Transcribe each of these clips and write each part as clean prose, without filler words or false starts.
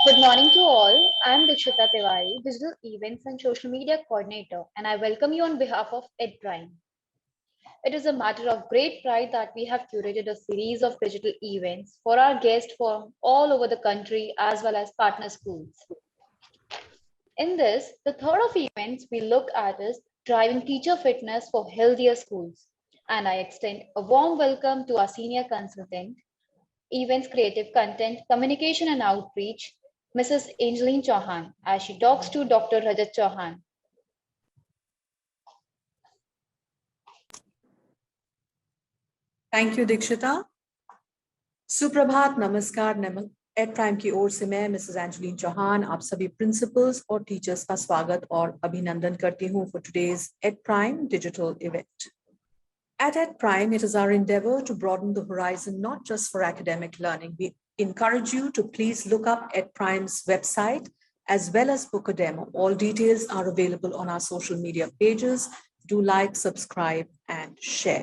Good morning to all. I'm Dikshita Tiwari, Digital Events and Social Media Coordinator, and I welcome you on behalf of EdPrime. It is a matter of great pride that we have curated a series of digital events for our guests from all over the country as well as partner schools. In this, the third of events we look at is driving teacher fitness for healthier schools. And I extend a warm welcome to our senior consultant, events creative content, communication and outreach, Mrs. Angeline Chauhan, as she talks to Dr. Rajat Chauhan. Thank you Dikshita. सुप्रभात, नमस्कार. Add prime की ओर से मैं Mrs Angeline Chauhan आप सभी principles और teachers का स्वागत और अभिनंदन करती हूं for today's EdPrime digital event. At EdPrime, it is our endeavor to broaden the horizon not just for academic learning. We encourage you to please look up EdPrime's website as well as book a demo. All details are available on our social media pages. Do like, subscribe, and share.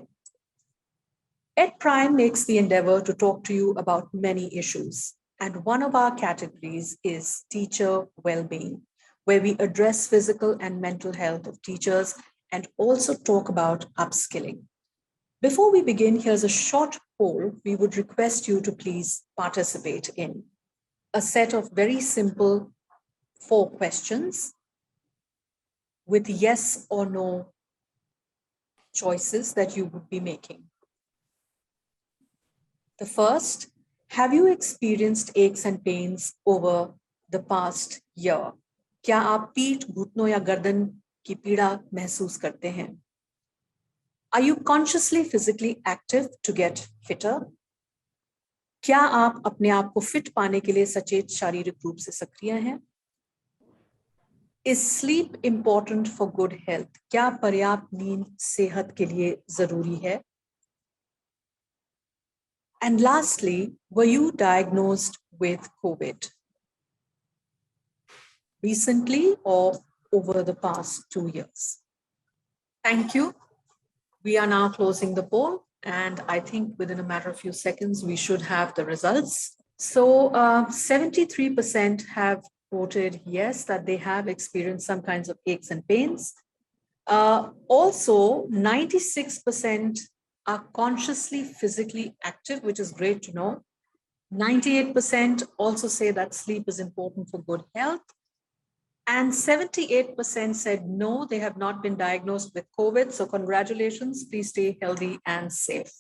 EdPrime makes the endeavor to talk to you about many issues. And one of our categories is teacher well-being, where we address physical and mental health of teachers and also talk about upskilling. Before we begin, here's a short poll we would request you to please participate in. A set of very simple 4 questions with yes or no choices that you would be making. The first, have you experienced aches and pains over the past year? क्या आप पीठ, घुटनों या गर्दन की पीड़ा महसूस करते हैं? Are you consciously physically active to get fitter? क्या आप अपने आप को फिट पाने के लिए सचेत शारीरिक रूप से सक्रिय हैं? Is sleep important for good health? क्या पर्याप्त नींद सेहत के लिए जरूरी है? And lastly, were you diagnosed with COVID recently or over the past 2 years? Thank you. We are now closing the poll, and I think within a matter of few seconds, we should have the results. So 73% have voted yes, that they have experienced some kinds of aches and pains. Also, 96% are consciously physically active, which is great to know. 98% also say that sleep is important for good health. And 78% said no, they have not been diagnosed with COVID. So congratulations, please stay healthy and safe.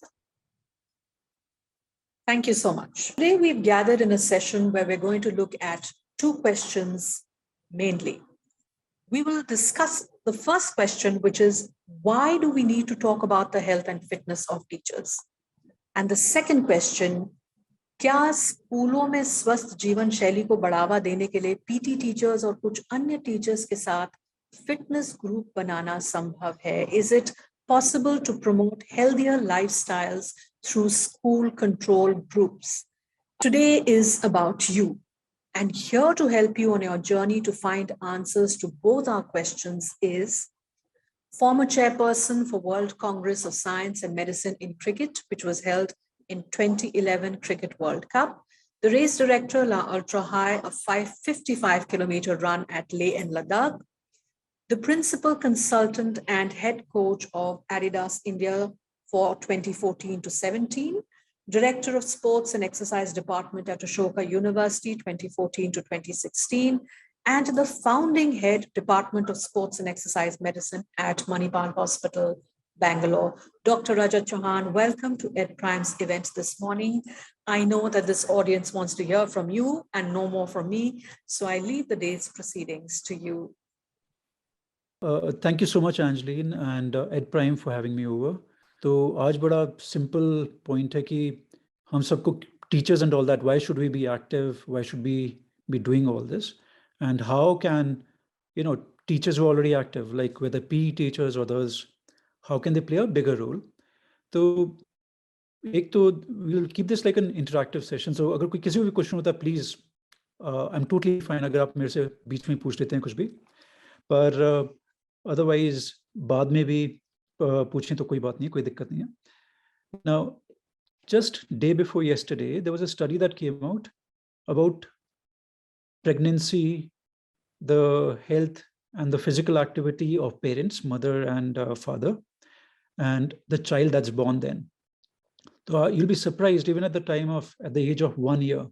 Thank you so much. Today we've gathered in a session where we're going to look at 2 questions mainly. We will discuss the first question, which is, why do we need to talk about the health and fitness of teachers? And the second question, क्या स्कूलों में स्वस्थ जीवन शैली को बढ़ावा देने के लिए पीटी टीचर्स और कुछ अन्य टीचर्स के साथ फिटनेस ग्रुप बनाना संभव है? Is it possible to promote healthier lifestyles through school control groups? Today is about you, and here to help you on your journey to find answers to both our questions is former chairperson for World Congress of Science and Medicine in Cricket, which was held in 2011 Cricket World Cup, the race director La Ultra High, a 55-kilometer run at Leh and Ladakh, the principal consultant and head coach of Adidas India for 2014 to 17, director of sports and exercise department at Ashoka University 2014 to 2016, and the founding head department of sports and exercise medicine at Manipal Hospital, Bangalore. Dr. Rajat Chauhan, welcome to EdPrime's event this morning. I know that this audience wants to hear from you and no more from me, so I leave the day's proceedings to you. Thank you so much, Angeline, and EdPrime for having me over. तो आज बड़ा simple point है कि हम सबको teachers and all that, why should we be active? Why should we be doing all this? And how can, teachers who are already active, like whether PE teachers or others, how can they play a bigger role? So we'll keep this like an interactive session. So अगर कोई किसी को भी question होता है, please, I'm totally fine अगर आप मेरे से बीच में पूछ लेते हैं कुछ भी, पर otherwise बाद में भी पूछें तो कोई बात नहीं, कोई दिक्कत नहीं है. Now, just day before yesterday, there was a study that came out about pregnancy, the health and the physical activity of parents, mother and father, and the child that's born then. So you'll be surprised, even at the age of 1 year,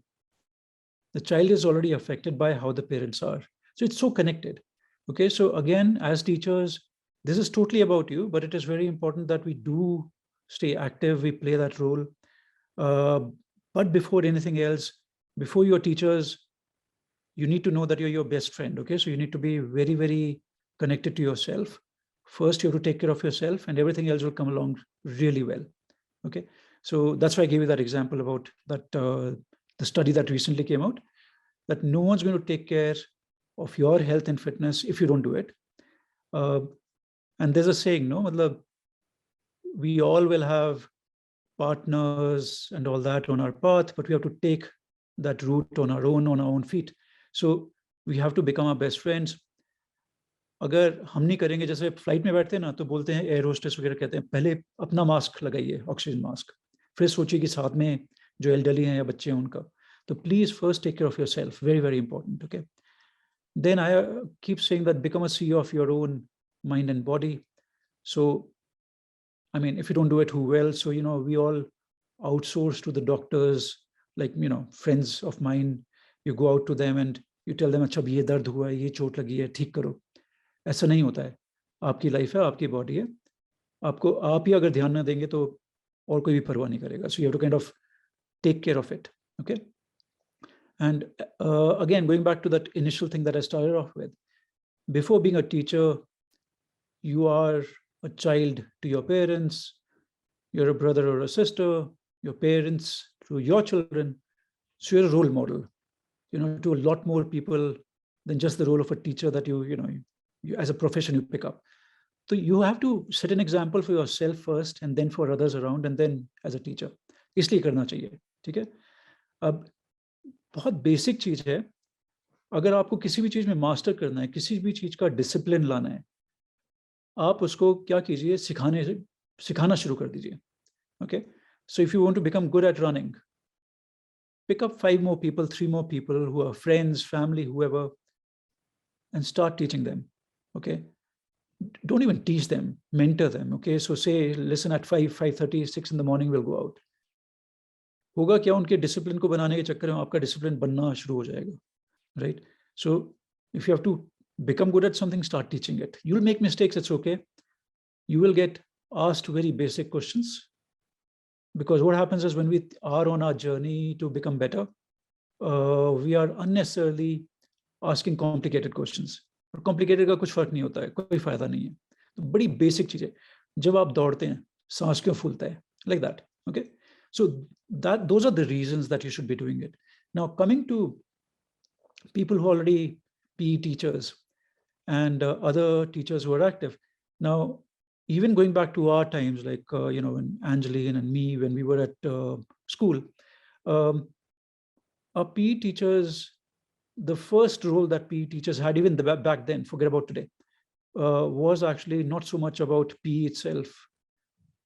the child is already affected by how the parents are. So it's so connected. Okay, so again, as teachers, this is totally about you, but it is very important that we do stay active, we play that role. But before anything else, before you're teachers, you need to know that you're your best friend. Okay, so you need to be very, very connected to yourself. First, you have to take care of yourself, and everything else will come along really well. Okay, so that's why I gave you that example about that the study that recently came out, that no one's going to take care of your health and fitness if you don't do it. And there's a saying, no, we all will have partners and all that on our path, but we have to take that route on our own feet. So we have to become our best friends. अगर हम नहीं करेंगे, जैसे flight में बैठते हैं ना, तो बोलते हैं एयर होस्टेस वगैरह कहते हैं पहले अपना मास्क लगाइए, ऑक्सीजन मास्क, फिर सोचिए कि साथ में जो एल्डरली हैं या बच्चे हैं उनका. तो please first take care of yourself, very very important. Okay, then I keep saying that become a CEO of your own mind and body. So I mean, if you don't do it, who will? So we all outsource to the doctors, like friends of mine. You go out to them and you tell them, अच्छा ये दर्द हुआ है, ये चोट लगी है, ठीक करो. ऐसा नहीं होता है. आपकी लाइफ है, आपकी बॉडी है, आपको आप ही अगर ध्यान ना देंगे तो और कोई भी परवाह नहीं करेगा. So you have to kind of take care of it. Okay. And again, going back to that initial thing that I started off with, before being a teacher, you are a child to your parents, you're a brother or a sister, your parents to your children. So you're a role model, to a lot more people than just the role of a teacher that you as a profession you pick up. So you have to set an example for yourself first, and then for others around, and then as a teacher. इसलिए करना चाहिए. ठीक है. अब बहुत basic चीज है. अगर आपको किसी भी चीज में मास्टर करना है, किसी भी चीज का डिसिप्लिन लाना है, आप उसको क्या कीजिए, सिखाना शुरू कर दीजिए. Okay, so if you want to become good at running, pick up 5 more people, 3 more people who are friends, family, whoever, and start teaching them. Okay, don't even teach them, mentor them. Okay, so say, listen, at 5:30, 6 in the morning we'll go out. होगा क्या, उनके discipline को बनाने के चक्कर में आपका discipline बनना शुरू हो जाएगा. Right? So if you have to become good at something, start teaching it. You'll make mistakes, it's okay. You will get asked very basic questions, because what happens is when we are on our journey to become better, we are unnecessarily asking complicated questions. और complicated का कुछ फर्क नहीं होता है, कोई फायदा नहीं है. तो बड़ी बेसिक चीज है. जब आप दौड़ते हैं, सांस क्यों फूलता है, like that. Okay, so those are the reasons that you should be doing it. Now, coming to people who are already PE teachers and other teachers who are active. Now, even going back to our times, like when Angeline and me, when we were at school, our PE teachers, the first role that PE teachers had, even back then, forget about today, was actually not so much about PE itself.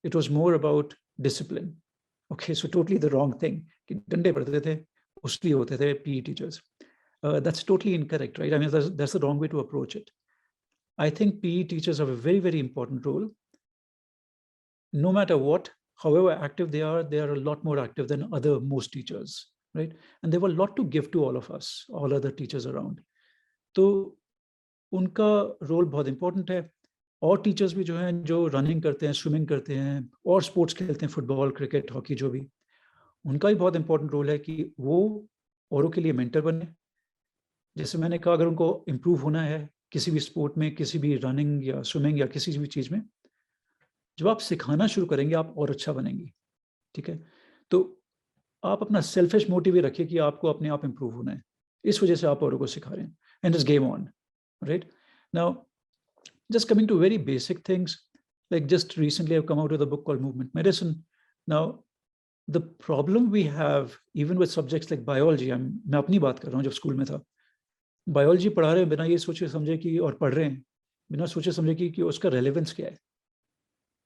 It was more about discipline. Okay, so totally the wrong thing. डंडे पड़ते थे, उसलिए होते थे PE teachers. That's totally incorrect, right? I mean, that's the wrong way to approach it. I think PE teachers have a very, very important role. No matter what, however active they are a lot more active than most teachers, right? And they have a lot to give to all of us, all other teachers around. तो उनका role बहुत important है. और teachers भी जो हैं, जो running करते हैं, स्विमिंग करते हैं और स्पोर्ट्स खेलते हैं, फुटबॉल, क्रिकेट, हॉकी, जो भी, उनका भी बहुत इंपॉर्टेंट रोल है कि वो औरों के लिए मेंटर बने. जैसे मैंने कहा, अगर उनको इम्प्रूव होना है किसी भी स्पोर्ट में, किसी भी रनिंग या स्विमिंग या किसी भी चीज़ में, जब आप सिखाना शुरू करेंगे, आप और अच्छा बनेंगे. ठीक है. तो आप अपना सेल्फिश मोटिव ही रखिए कि आपको अपने आप इम्प्रूव होना है. इस वजह से आप औरों को सिखा रहे हैं. And it's game on, right? Now, just coming to very basic things, like just recently I've come out with a book called Movement Medicine. Now, the problem we have, even with subjects like biology, मैं अपनी बात कर रहा हूँ, जब school में था, biology पढ़ा रहे हैं बिना ये सोचे समझे कि, और पढ़ रहे हैं बिना सोचे समझे कि उसका रेलेवेंस क्या है.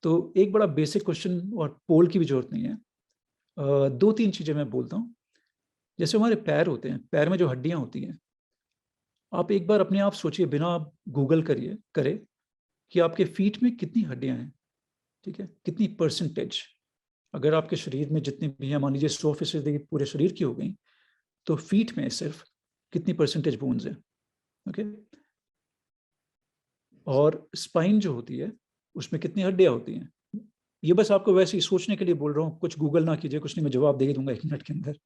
तो एक बड़ा बेसिक क्वेश्चन और पोल की भी जरूरत नहीं है. 2-3 चीज़ें मैं बोलता हूँ. जैसे हमारे पैर होते हैं, पैर में जो हड्डियाँ होती हैं, आप एक बार अपने आप सोचिए, बिना आप गूगल करे कि आपके फीट में कितनी हड्डियां हैं, ठीक है, कितनी परसेंटेज। अगर आपके शरीर में जितनी भी हैं, मान लीजिए 100% पूरे शरीर की हो गई, तो फीट में सिर्फ कितनी परसेंटेज बोन्स हैं, ओके। और स्पाइन जो होती है उसमें कितनी हड्डियां होती हैं। ये बस आपको वैसे ही सोचने के लिए बोल रहा हूँ, कुछ गूगल ना कीजिए, कुछ नहीं, मैं जवाब दे ही दूंगा 1 मिनट के अंदर,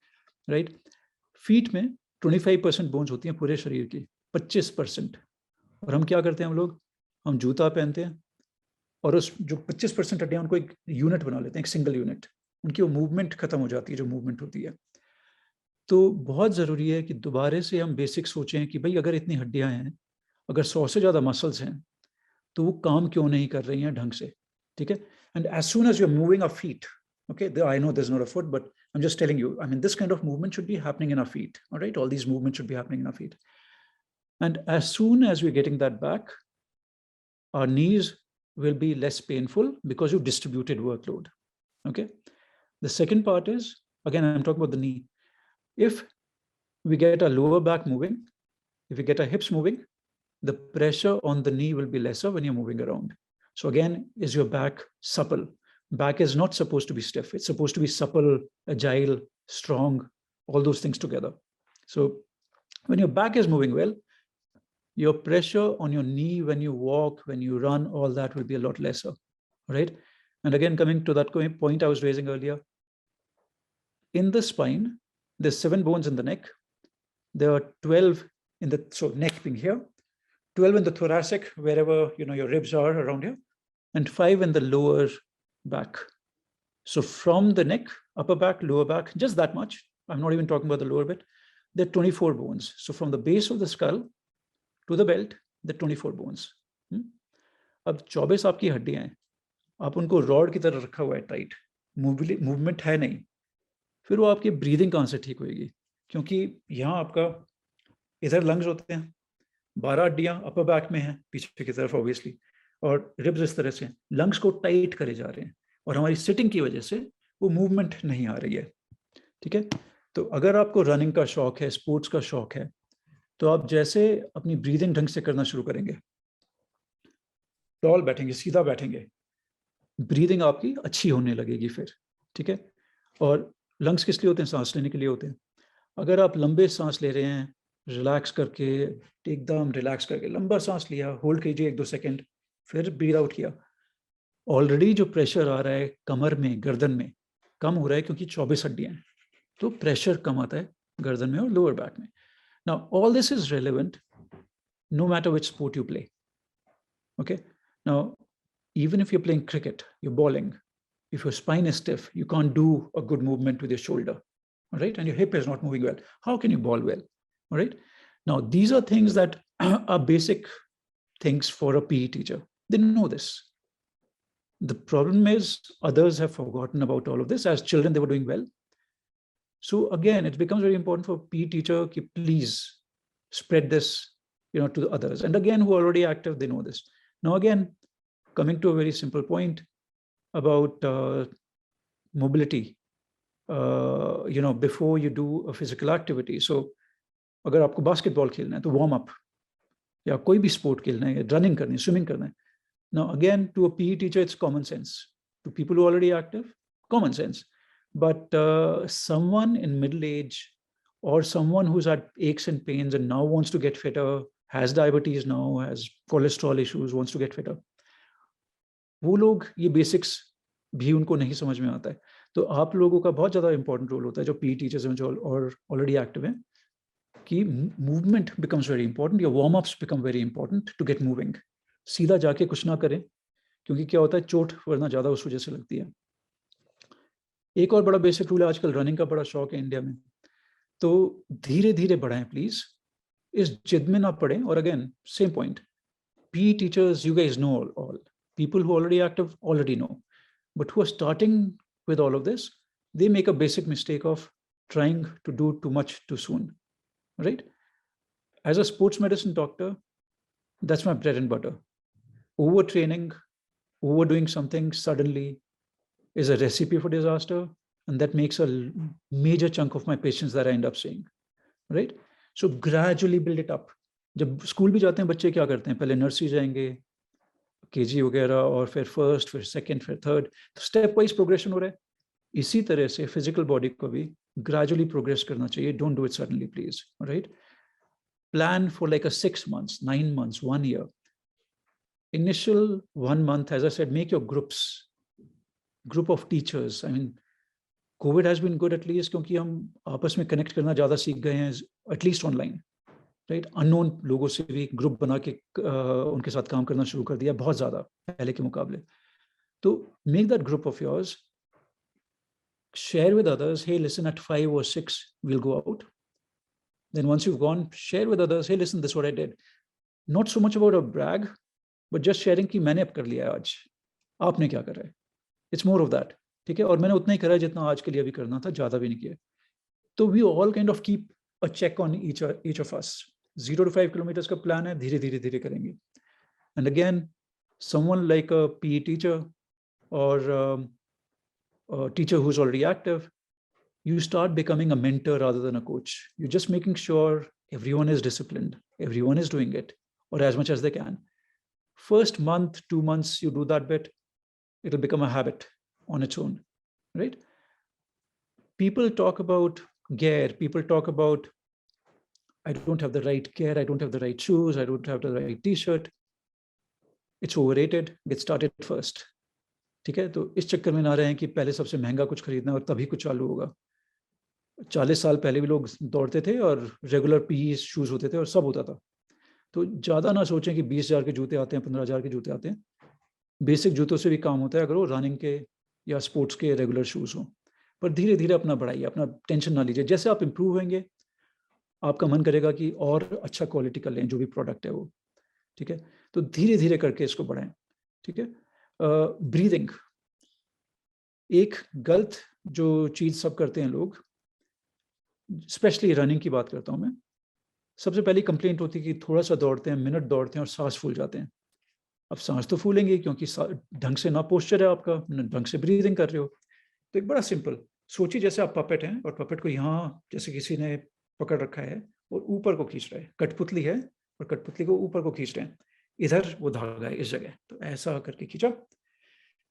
राइट। फीट में 25% बोन्स होती हैं पूरे शरीर की, 25%। और हम क्या करते हैं, हम जूता पहनते हैं और उस जो 25% हड्डियां, उनको एक यूनिट बना लेते हैं, एक सिंगल यूनिट, उनकी वो मूवमेंट खत्म हो जाती है, जो मूवमेंट होती है। तो बहुत ज़रूरी है कि दोबारा से हम बेसिक सोचें कि भाई अगर इतनी हड्डियां हैं, अगर 100 से ज़्यादा मसल्स हैं, तो वो काम क्यों नहीं कर रही हैं ढंग से, ठीक है। And as soon as you are moving a feet, okay, I know there's not a foot, but I'm just telling you, I mean, this kind of movement should be happening in our feet, all right. All these movements should be happening in our feet, and as soon as we're getting that back, our knees will be less painful because you've distributed workload, okay. The second part is, again, I'm talking about the knee. If we get our lower back moving, if we get our hips moving, the pressure on the knee will be lesser when you're moving around. So again, is your back supple? Back is not supposed to be stiff. It's supposed to be supple, agile, strong, all those things together. So when your back is moving well, your pressure on your knee when you walk, when you run, all that will be a lot lesser, right? And again, coming to that point I was raising earlier, in the spine, there's 7 bones in the neck. There are 12 in the, so neck being here, 12 in the thoracic, wherever your ribs are around here, and 5 in the lower back. So from the neck, upper back, lower back, just that much. I'm not even talking about the lower bit. There are 24 bones. So from the base of the skull to the belt, there are 24 bones. अब 24 आपकी हड्डियां हैं, आप उनको rod की तरह रखा हुआ है टाइट, मूवमेंट है नहीं, फिर वो आपकी ब्रीदिंग कहाँ से ठीक होगी? क्योंकि यहाँ आपका इधर लंग्स होते हैं, 12 हड्डियां अपर बैक में हैं पीछे की तरफ ऑब्वियसली, और रिब्स इस तरह से लंग्स को टाइट करे जा रहे हैं, और हमारी सिटिंग की वजह से वो मूवमेंट नहीं आ रही है, ठीक है। तो अगर आपको रनिंग का शौक है, स्पोर्ट्स का शौक है, तो आप जैसे अपनी ब्रीदिंग ढंग से करना शुरू करेंगे, टॉल बैठेंगे, सीधा बैठेंगे, ब्रीदिंग आपकी अच्छी होने लगेगी फिर, ठीक है। और लंग्स किस लिए होते हैं? सांस लेने के लिए होते हैं। अगर आप लंबे सांस ले रहे हैं, रिलैक्स करके, एकदम रिलैक्स करके लंबा सांस लिया, होल्ड कीजिए 1-2 सेकेंड, फिर ब्रीद आउट किया, ऑलरेडी जो प्रेशर आ रहा है कमर में, गर्दन में, कम हो रहा है, क्योंकि 24 हड्डियां हैं, तो प्रेशर कम आता है गर्दन में और लोअर बैक में. Now, all this is relevant no matter which sport you play. Okay. Now, even if you're playing cricket, you're bowling, if your spine is stiff, you can't do a good movement with your shoulder, all right? And your hip is not moving well. How can you bowl well? All right. Now, these are things that are basic things for a PE teacher. They know this. The problem is others have forgotten about all of this. As children, they were doing well. So again, it becomes very important for PE teacher to please spread this, to the others. And again, who are already active, they know this. Now, again, coming to a very simple point about mobility, before you do a physical activity. So, अगर आपको basketball खेलना है तो warm up, या कोई भी sport खेलना है, रनिंग करनी है, स्विमिंग करना है. Now, again, to a PE teacher, it's common sense. To people who are already active, common sense. But someone in middle age, or someone who's had aches and pains and now wants to get fitter, has diabetes now, has cholesterol issues, wants to get fitter, वो लोग ये basics भी उनको नहीं समझ में आता है. तो आप लोगों का बहुत ज़्यादा इंपॉर्टेंट रोल होता है, जो PE टीचर्स हैं, जो ऑलरेडी एक्टिव हैं, कि मूवमेंट बिकम्स वेरी इंपॉर्टेंट, या warm ups become very important to get moving. सीधा जाके कुछ ना करें, क्योंकि क्या होता है, चोट वरना ज़्यादा उस वजह से लगती है. एक और बड़ा बेसिक रूल है, आजकल रनिंग का बड़ा शौक है इंडिया में, तो धीरे धीरे बढ़ाएं प्लीज, इस जिद में ना पड़ें. और again same point, PE teachers, you guys know all. People who are already active already know. But who are starting with all of this, they make a basic mistake of trying to do too much too soon, right? As a sports medicine doctor, that's my bread and butter. Overtraining, overdoing something suddenly is a recipe for disaster, and that makes a major chunk of my patients that I end up seeing, right? So gradually build it up. जब school भी जाते हैं बच्चे क्या करते हैं, पहले nursery जाएंगे, केजी वगैरह, और फिर फर्स्ट, फिर सेकंड, फिर थर्ड, तो स्टेप वाइज प्रोग्रेशन हो रहा है। इसी तरह से फिजिकल बॉडी को भी ग्रेजुअली प्रोग्रेस करना चाहिए, don't do it suddenly please, right? Plan for like a 6 months, 9 months, 1 year. Initial 1 month, as I said, make your group of teachers. I mean, COVID has been good at least क्योंकि हम आपस में connect करना ज़्यादा सीख गए हैं, at least online, right? Unknown लोगों से भी ग्रुप बना के उनके साथ काम करना शुरू कर दिया, बहुत ज़्यादा पहले के मुकाबले। तो make that group of yours, share with others, hey, listen, at 5 or 6 we'll go out. Then once you've gone, share with others, hey, listen, this is what I did. Not so much about a brag, but just sharing कि मैंने अब कर लिया आज, आपने क्या करा है। It's more of that, ठीक है? और मैंने उतना ही करा है जितना आज के लिए अभी करना था, ज़्यादा भी नहीं किया। तो we all kind of keep a check on each of us. 0 to 5 kilometers का प्लान है, धीरे धीरे धीरे करेंगे। And again, someone like a PE teacher or a teacher who's already active, you start becoming a mentor rather than a coach. You're just making sure everyone is disciplined, everyone is doing it, or as much as they can. First month, 2 months, you do that bit, it'll become a habit on its own, right? People talk about gear, people talk about, I don't have the right gear, I don't have the right shoes, I don't have the right t-shirt. It's overrated, get started first. ठीक है? तो इस चक्कर में ना रहे हैं कि पहले सबसे महंगा कुछ खरीदना और तभी कुछ चालू होगा। 40 साल पहले भी लोग दौड़ते थे और रेगुलर पीई शूज होते थे और सब होता था। तो ज़्यादा ना सोचें कि 20,000 के जूते आते हैं, 15,000 के जूते आते हैं। बेसिक जूतों से भी काम होता है अगर वो रनिंग के या स्पोर्ट्स के रेगुलर शूज हों। पर धीरे धीरे अपना बढ़ाइए, अपना टेंशन ना लीजिए। जैसे आप इम्प्रूव होंगे, आपका मन करेगा कि और अच्छा क्वालिटी का लें जो भी प्रोडक्ट है वो, ठीक है? तो धीरे धीरे करके इसको बढ़ाएं, ठीक है? ब्रीदिंग, एक गलत जो चीज़ सब करते हैं लोग, स्पेशली रनिंग की बात करता हूँ मैं। सबसे पहली कंप्लेंट होती है कि थोड़ा सा दौड़ते हैं, मिनट दौड़ते हैं और सांस फूल जाते हैं। अब सांस तो फूलेंगे क्योंकि ढंग से ना पोस्चर है आपका, ढंग से ब्रीदिंग कर रहे हो। तो एक बड़ा सिंपल, सोचिए जैसे आप पपेट हैं और पपेट को यहाँ जैसे किसी ने पकड़ रखा है और ऊपर को खींच रहा है, कठपुतली है और कठपुतली को ऊपर को खींच रहे हैं, इधर वो धागा है इस जगह, तो ऐसा करके खींचा।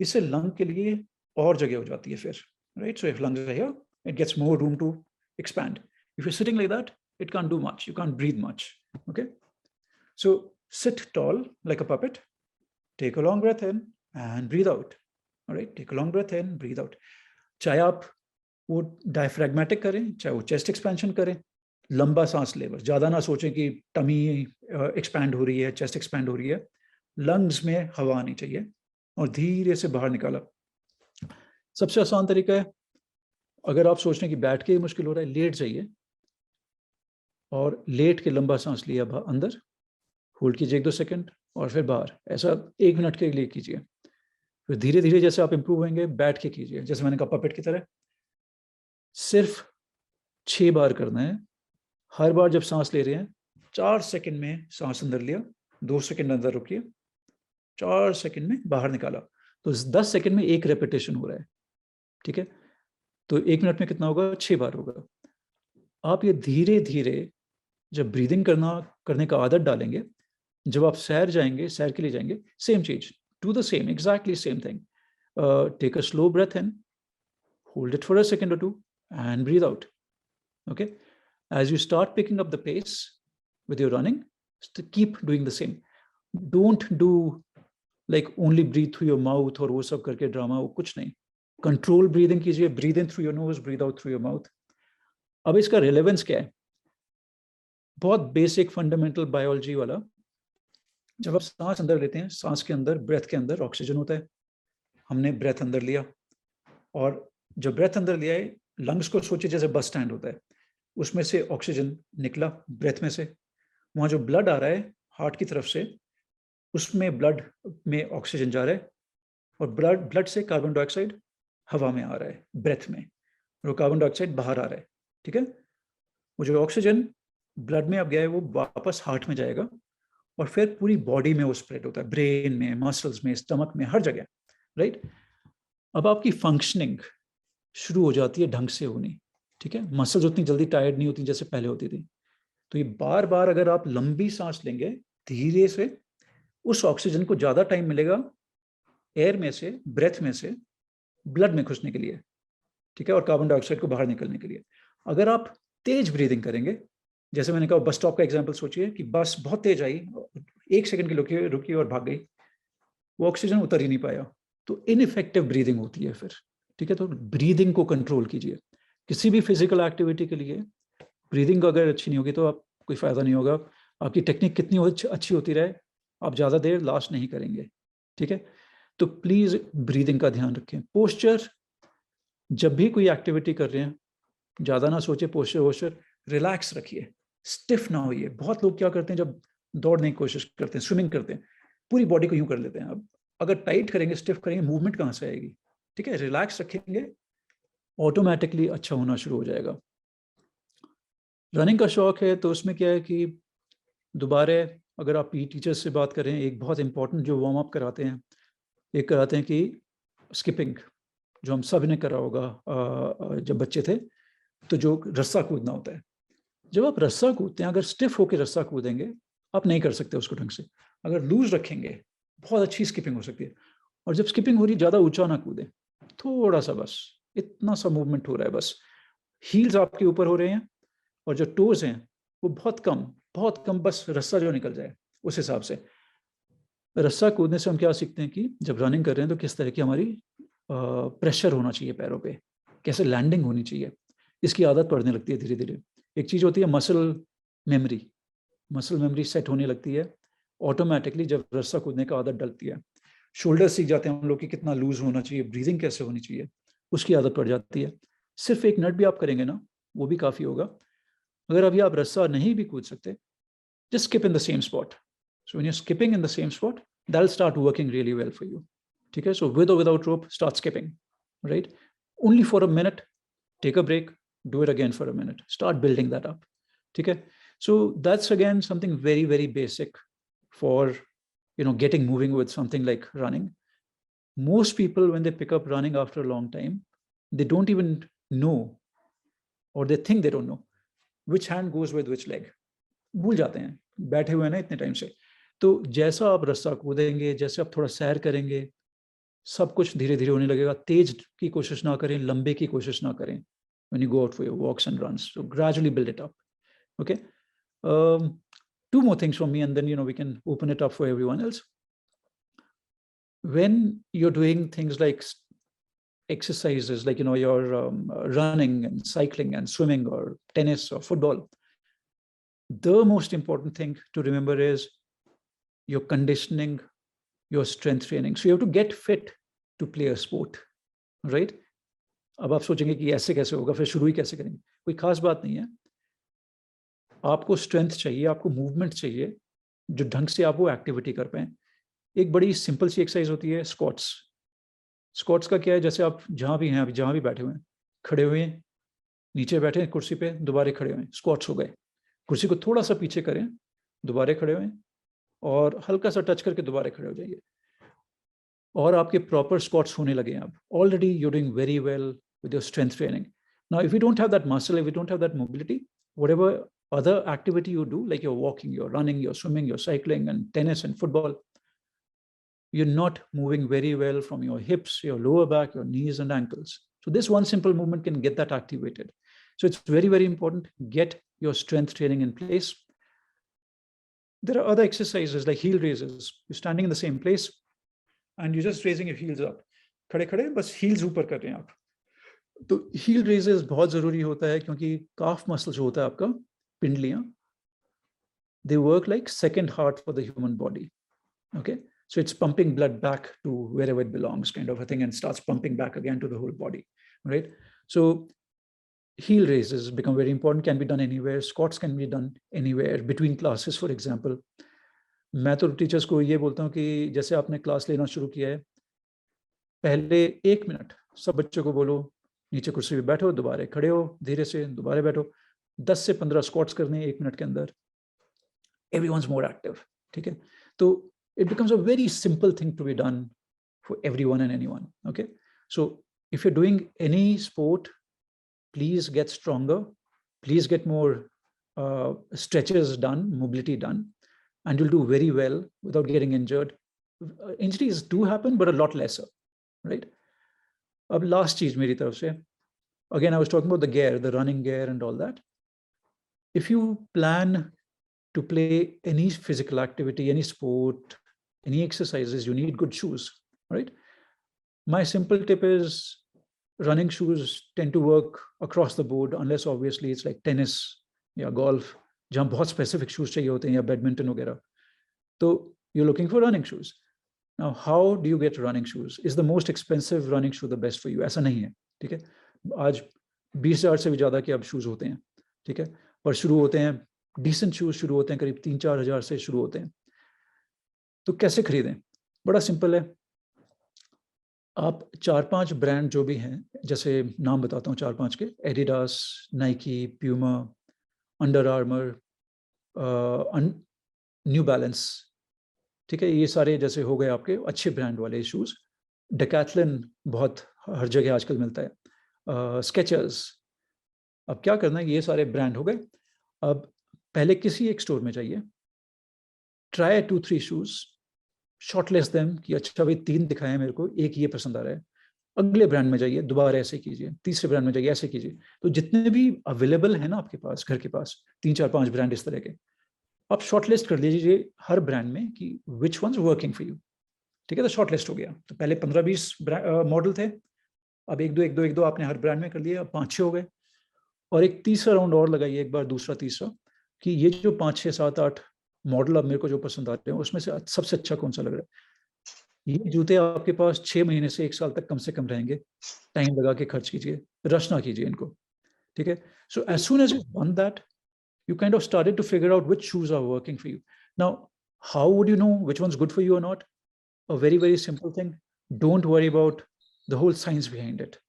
इससे लंग के लिए और जगह हो जाती है फिर, right? So if lungs are here, it gets more room to expand. If you're sitting like that, it can't do much. You can't breathe much. Okay? So sit tall like a puppet. Take a long breath in and breathe out. All right? Take a long breath in, breathe out. चाहे आप वो diaphragmatic करें, चाहे वो chest expansion करें, लंबा सांस ले, बस ज़्यादा ना सोचें कि टमी एक्सपैंड हो रही है, चेस्ट एक्सपैंड हो रही है। लंग्स में हवा आनी चाहिए और धीरे से बाहर निकाला। सबसे आसान तरीका है, अगर आप सोच रहे हैं कि बैठ के ही मुश्किल हो रहा है, लेट जाइए और लेट के लंबा सांस लिया अंदर, होल्ड कीजिए 1-2 सेकंड और फिर बाहर, ऐसा 1 मिनट के लिए कीजिए। फिर धीरे धीरे जैसे आप इंप्रूव होंगे, बैठ के कीजिए, जैसे मैंने कहा पपेट की तरह। सिर्फ 6 बार करना है। हर बार जब सांस ले रहे हैं, 4 सेकंड में सांस अंदर लिया, 2 सेकंड अंदर रुकिए, 4 सेकंड में बाहर निकाला। तो 10 सेकंड में 1 रेपिटेशन हो रहा है, ठीक है? तो 1 मिनट में कितना होगा? 6 बार होगा। आप ये धीरे धीरे जब ब्रीदिंग करने का आदत डालेंगे, जब आप सैर जाएंगे, सैर के लिए जाएंगे, सेम चीज, do the same, exactly same thing. Take a slow breath in, hold it for a second or 2 and breathe out. Okay? As you start picking up the pace with your running, keep doing the same. Don't do like only breathe through your mouth और वो सब करके drama, वो कुछ नहीं। Control breathing कीजिए, breathe in through your nose, breathe out through your mouth. अब इसका रिलेवेंस क्या है? बहुत बेसिक फंडामेंटल बायोलॉजी वाला। जब आप सांस अंदर लेते हैं, सांस के अंदर, ब्रेथ के अंदर ऑक्सीजन होता है। हमने ब्रेथ अंदर लिया और जब ब्रेथ अंदर लिया है, लंग्स को सोचिए जैसे बस स्टैंड होता है, उसमें से ऑक्सीजन निकला ब्रेथ में से, वहाँ जो ब्लड आ रहा है हार्ट की तरफ से, उसमें ब्लड में ऑक्सीजन जा रहा है और ब्लड से कार्बन डाइऑक्साइड हवा में आ रहा है ब्रेथ में, और कार्बन डाइऑक्साइड बाहर आ रहा है, ठीक है? वो जो ऑक्सीजन ब्लड में अब गया है वो वापस हार्ट में जाएगा और फिर पूरी बॉडी में वो स्प्रेड होता है, ब्रेन में, मसल्स में, स्टमक में, हर जगह, राइट? अब आपकी फंक्शनिंग शुरू हो जाती है ढंग से होनी, ठीक है? मसल्स उतनी जल्दी टायर्ड नहीं होती जैसे पहले होती थी। तो ये बार बार अगर आप लंबी सांस लेंगे धीरे से, उस ऑक्सीजन को ज्यादा टाइम मिलेगा एयर में से, ब्रेथ में से ब्लड में घुसने के लिए, ठीक है, और कार्बन डाइऑक्साइड को बाहर निकलने के लिए। अगर आप तेज ब्रीदिंग करेंगे, जैसे मैंने कहा बस स्टॉप का एग्जांपल सोचिए कि बस बहुत तेज आई, 1 सेकंड की रुकी रुकी और भाग गई, वो ऑक्सीजन उतर ही नहीं पाया, तो इनइफेक्टिव ब्रीदिंग होती है फिर, ठीक है। तो ब्रीदिंग को कंट्रोल कीजिए। किसी भी फिजिकल एक्टिविटी के लिए ब्रीदिंग अगर अच्छी नहीं होगी तो आप कोई फायदा नहीं होगा। आपकी टेक्निक कितनी अच्छी होती रहे, आप ज्यादा देर लास्ट नहीं करेंगे, ठीक है। तो प्लीज ब्रीदिंग का ध्यान रखें। पोस्चर, जब भी कोई एक्टिविटी कर रहे हैं ज्यादा ना सोचे, पोस्चर वोस्चर रिलैक्स रखिए, स्टिफ ना होइए। बहुत लोग क्या करते हैं जब दौड़ने की कोशिश करते हैं, स्विमिंग करते हैं, पूरी बॉडी को यूं कर लेते हैं। अब अगर टाइट करेंगे, स्टिफ करेंगे, मूवमेंट कहाँ से आएगी, ठीक है। रिलैक्स रखेंगे, ऑटोमेटिकली अच्छा होना शुरू हो जाएगा। रनिंग का शौक है तो उसमें क्या है कि दोबारा अगर आप पी टीचर्स से बात करें, एक बहुत इंपॉर्टेंट जो वार्म अप कराते हैं, एक कराते हैं कि स्किपिंग, जो हम सब ने करा होगा जब बच्चे थे, तो जो रस्सा कूदना होता है। जब आप रस्सा कूदते हैं, अगर स्टिफ होकर रस्सा कूदेंगे आप नहीं कर सकते उसको ढंग से। अगर लूज रखेंगे बहुत अच्छी स्किपिंग हो सकती है। और जब स्किपिंग हो रही, ज्यादा ऊंचा ना कूदें, थोड़ा सा, बस इतना सा मूवमेंट हो रहा है, बस हील्स आपके ऊपर हो रहे हैं और जो टोज हैं वो बहुत कम, बस रस्सा जो निकल जाए उस हिसाब से। रस्सा कूदने से हम क्या सीखते हैं कि जब रनिंग कर रहे हैं तो किस तरह की हमारी प्रेशर होना चाहिए पैरों पे, कैसे लैंडिंग होनी चाहिए, इसकी आदत पड़ने लगती है धीरे धीरे। एक चीज होती है मेमोरी मसल मेमोरी सेट होने लगती है ऑटोमेटिकली जब रस्सा कूदने का आदत डलती है। शोल्डर सीख जाते हैं हम लोग कि कितना लूज होना चाहिए, ब्रीदिंग कैसे होनी चाहिए, उसकी आदत पड़ जाती है। सिर्फ 1 मिनट भी आप करेंगे ना, वो भी काफी होगा। अगर अभी आप रस्सा नहीं भी कूद सकते, just skip in the same spot. So when you're skipping in the same spot, that'll start working really well for you. Okay, so with or without rope, start skipping, right? Only for a minute, take a break, do it again for a minute. Start building that up. Okay, so that's again something very, very basic for getting moving with something like running. Most people, when they pick up running after a long time, they don't even know, or they think they don't know which hand goes with which leg. भूल जाते हैं, बैठे हुए हैं ना इतने time से। तो जैसा आप रस्सा कूदेंगे, जैसे आप थोड़ा सैर करेंगे, सब कुछ धीरे धीरे होने लगेगा। तेज की कोशिश ना करें, लंबे की कोशिश ना करें when you go out for your walks and runs. So gradually build it up. Okay. Two more things from me, and then we can open it up for everyone else. When you're doing things like exercises, like you're running and cycling and swimming or tennis or football, the most important thing to remember is your conditioning, your strength training. So you have to get fit to play a sport, right? अब आप सोचेंगे कि ऐसे कैसे होगा, फिर शुरू ही कैसे करेंगे? कोई खास बात नहीं है। आपको स्ट्रेंथ चाहिए, आपको मूवमेंट चाहिए, जो ढंग से आप वो एक्टिविटी कर पाए। एक बड़ी सिंपल सी एक्सरसाइज होती है स्क्वाट्स। स्क्वाट्स का क्या है, जैसे आप जहां भी हैं, अभी जहां भी बैठे हुए हैं, खड़े हुए हैं, नीचे बैठे हैं कुर्सी पे, दोबारा खड़े हुए, स्क्वाट्स हो गए। कुर्सी को थोड़ा सा पीछे करें, दोबारा खड़े हुए, और हल्का सा टच करके दोबारा खड़े हो जाइए, और आपके प्रॉपर स्क्वाट्स होने लगे हैं। अब already you doing very well with your strength training. Now if you don't have that muscle, if you don't have that mobility, whatever other activity you do, like you're walking, you're running, you're swimming, you're cycling, and tennis and football, you're not moving very well from your hips, your lower back, your knees and ankles. So this one simple movement can get that activated. So it's very, very important. Get your strength training in place. There are other exercises like heel raises. You're standing in the same place and you're just raising your heels up. खड़े खड़े बस heels ऊपर कर रहे हैं आप। तो heel raises बहुत जरूरी होता है, क्योंकि calf muscle जो होता है आपका, पिंडलियां, they work like second heart for the human body. Okay, so it's pumping blood back to wherever it belongs, kind of a thing, and starts pumping back again to the whole body, right? So heel raises become very important, can be done anywhere. Squats can be done anywhere, between classes, for example. मैं तो teachers को ये बोलता हूँ कि जैसे आपने class लेना शुरू किया है, पहले 1 मिनट सब बच्चों को बोलो नीचे कुर्सी पे बैठो, दोबारा खड़े हो, धीरे से दोबारा बैठो, 10 से 15 स्क्वाट्स करने 1 मिनट के अंदर। Everyone's more active, ठीक है? तो it becomes a very simple thing to be done for everyone and anyone. Okay, so if you're doing any sport, please get stronger, please get more stretches done, mobility done, and you'll do very well without getting injured. Injuries do happen, but a lot lesser, right? Ab last cheez meri taraf se, again, I was talking about the gear, the running gear and all that. If you plan to play any physical activity, any sport, any exercises, you need good shoes, right? My simple tip is running shoes tend to work across the board, unless obviously it's like tennis या golf, जहाँ बहुत specific shoes चाहिए होते हैं, या badminton वगैरह. So you're looking for running shoes. Now, how do you get running shoes? Is the most expensive running shoe the best for you? ऐसा नहीं है, ठीक है? आज 20,000 से भी ज़्यादा के अब shoes होते हैं, ठीक है? और शुरू होते हैं, decent shoes शुरू होते हैं करीब 3-4 हज़ार से शुरू होते हैं. तो कैसे खरीदें? बड़ा सिंपल है. आप 4-5 ब्रांड जो भी हैं, जैसे नाम बताता हूँ 4-5 के, Adidas, Nike, Puma, under armour, new balance, ठीक है? ये सारे जैसे हो गए आपके अच्छे ब्रांड वाले शूज़. डेकैथलन बहुत हर जगह आजकल मिलता है. स्केचर्स. अब क्या करना है, ये सारे ब्रांड हो गए. अब पहले किसी एक स्टोर में जाइए, ट्राई 2-3 शूज़, शॉर्टलिस्ट देम कि अच्छा भाई 3 दिखाए हैं मेरे को, एक ये पसंद आ रहा है. अगले ब्रांड में जाइए, दोबारा ऐसे कीजिए, तीसरे ब्रांड में जाइए, ऐसे कीजिए. तो जितने भी अवेलेबल है ना आपके पास, घर के पास 3-4-5 ब्रांड इस तरह के, आप शॉर्टलिस्ट कर लीजिए हर ब्रांड में कि विच वंस वर्किंग फॉर यू, ठीक है? तो शॉर्टलिस्ट हो गया. तो पहले 15-20 मॉडल थे, अब एक दो आपने हर ब्रांड में कर लिए, अब 5-6 हो गए. और एक तीसरा राउंड और लगाइए, एक बार दूसरा तीसरा, कि ये जो 5-6-7-8 मॉडल अब मेरे को जो पसंद आते हैं, उसमें से सबसे अच्छा कौन सा लग रहा है. ये जूते आपके पास 6 महीने से 1 साल तक कम से कम रहेंगे. टाइम लगा के खर्च कीजिए, रश ना कीजिए इनको, ठीक है? So as soon as you won that, you kind of started to figure out which shoes are working for you. Now, how would you know which one's good for you or not? A very, very simple thing. Don't worry about the whole science behind it.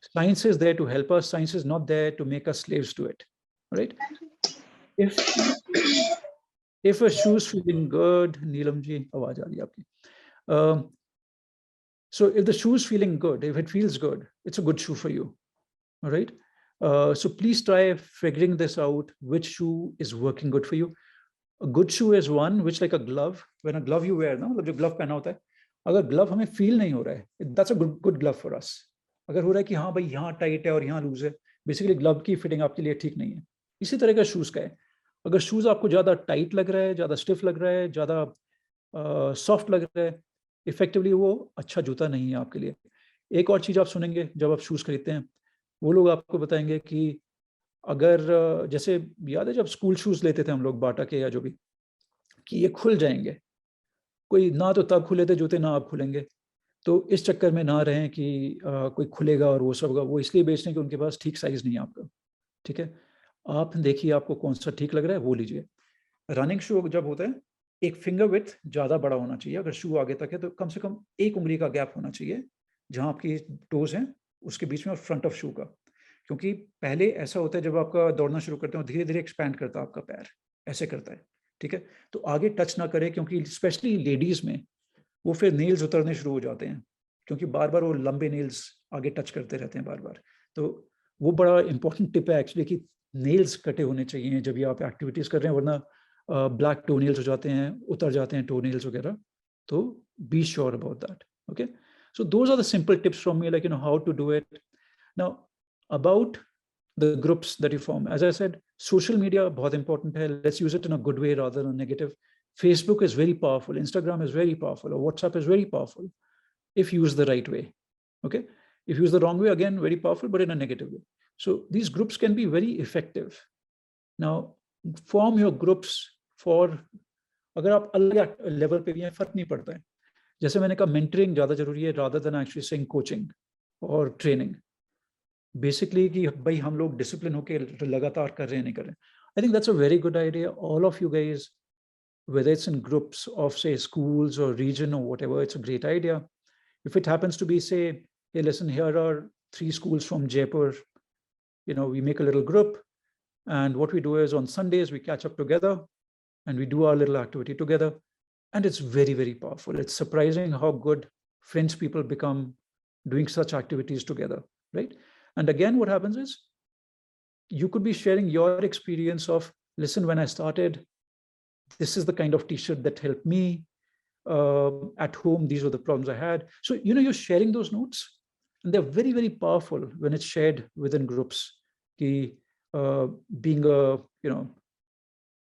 Science is there to help us. Science is not there to make us slaves to it, right? If a shoe is feeling good, Neelam ji, आवाज आ रही है आपकी. So if the shoe is feeling good, if it feels good, it's a good shoe for you, all right? So please try figuring this out, which shoe is working good for you. A good shoe is one which, like a glove, when a glove you wear, ना, मतलब जो glove पहना होता है, अगर glove हमें feel नहीं हो रहा है, that's a good glove for us. अगर हो रहा है कि हाँ भाई यहाँ टाइट है और यहाँ लूज है, बेसिकली glove की फिटिंग आपके लिए ठीक नहीं है. इसी तरह का शूज का है. अगर शूज आपको ज़्यादा टाइट लग रहा है, ज़्यादा स्टिफ लग रहा है, ज़्यादा सॉफ्ट लग रहा है, इफेक्टिवली वो अच्छा जूता नहीं है आपके लिए. एक और चीज़ आप सुनेंगे जब आप शूज़ खरीदते हैं, वो लोग आपको बताएंगे कि अगर जैसे याद है जब स्कूल शूज़ लेते थे हम लोग बाटा के या जो भी, कि ये खुल जाएंगे. कोई ना तो तब खुले थे जूते, ना अब खुलेंगे. तो इस चक्कर में ना रहें कि कोई खुलेगा और वो सब होगा. वो इसलिए बेच रहे हैं कि उनके पास ठीक साइज़ नहीं है आपका, ठीक है? आप देखिए आपको कौन सा ठीक लग रहा है, वो लीजिए. रनिंग शू जब होता है, एक फिंगर विड्थ ज़्यादा बड़ा होना चाहिए. अगर शू आगे तक है तो कम से कम 1 उंगली का गैप होना चाहिए जहाँ आपकी टोज़ हैं उसके बीच में और फ्रंट ऑफ शू का. क्योंकि पहले ऐसा होता है जब आपका दौड़ना शुरू करते हो, धीरे-धीरे एक्सपैंड करता है आपका पैर, ऐसे करता है, ठीक है? तो आगे टच ना करें, क्योंकि स्पेशली लेडीज़ में वो फिर नेल्स उतरने शुरू हो जाते हैं, क्योंकि बार-बार वो लंबे नेल्स आगे टच करते रहते हैं बार-बार. तो वो बड़ा इंपॉर्टेंट टिप है एक्चुअली कि नेल्स कटे होने चाहिए जब भी आप एक्टिविटीज़ कर रहे हैं, वरना ब्लैक टो नेल्स हो जाते हैं, उतर जाते हैं टो नेल्स वगैरह. तो be sure about that, okay? So those are the simple tips from me, like, how to do it. Now, about the groups that you form, as I said, social media बहुत important है. Let's use it in a good way rather than negative. Facebook is very powerful, Instagram is very powerful, or WhatsApp is very powerful if used the right way, okay? If used the wrong way, again, very powerful, but in a negative way. So these groups can be very effective. Now, form your groups for, अगर आप अलग level पे भी हैं, फर्क नहीं पड़ता है. जैसे मैंने कहा, मेंटरिंग ज़्यादा जरूरी है rather than actually saying coaching और ट्रेनिंग. बेसिकली कि भाई हम लोग डिसिप्लिन होकर लगातार कर रहे हैं, नहीं कर रहे हैं. I think that's a very good idea. All of you guys, whether it's in groups of, say, schools or region or whatever, it's a great idea. If it happens to be, say, hey, listen, here are 3 schools from Jaipur, we make a little group, and what we do is on Sundays we catch up together and we do our little activity together, and it's very, very powerful. It's surprising how good friends people become doing such activities together, right? And again, what happens is you could be sharing your experience of, listen, when I started, this is the kind of t-shirt that helped me. At home, these were the problems I had. So, you're sharing those notes, and they're very, very powerful when it's shared within groups. Being a,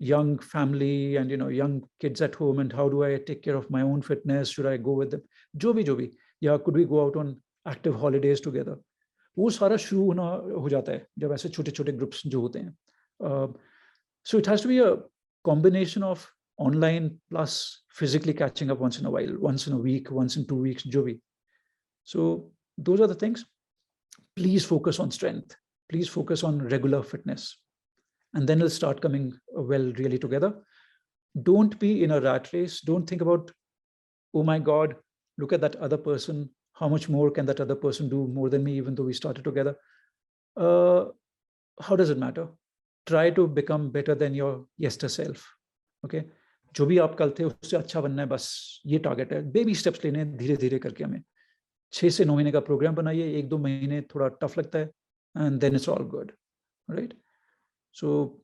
young family and, young kids at home, and how do I take care of my own fitness? Should I go with them? Jo bhi. Yeah, could we go out on active holidays together? वो सारा शुरू होना हो जाता है जब ऐसे छोटे छोटे ग्रुप्स जो होते हैं. So it has to be a combination of online plus physically catching up once in a while, once in a week, once in 2 weeks, jo bhi. So those are the things. Please focus on strength. Please focus on regular fitness. And then it'll start coming well really together. Don't be in a rat race. Don't think about, oh my God, look at that other person. How much more can that other person do more than me, even though we started together? How does it matter? Try to become better than your yesterday self. Okay? जो भी आप कल थे उससे अच्छा बनना है, बस ये टारगेट है. बेबी स्टेप्स लेने हैं धीरे धीरे करके. हमें 6 से 9 महीने का प्रोग्राम बनाइए. 1-2 महीने थोड़ा टफ लगता है, and then it's all good, right? So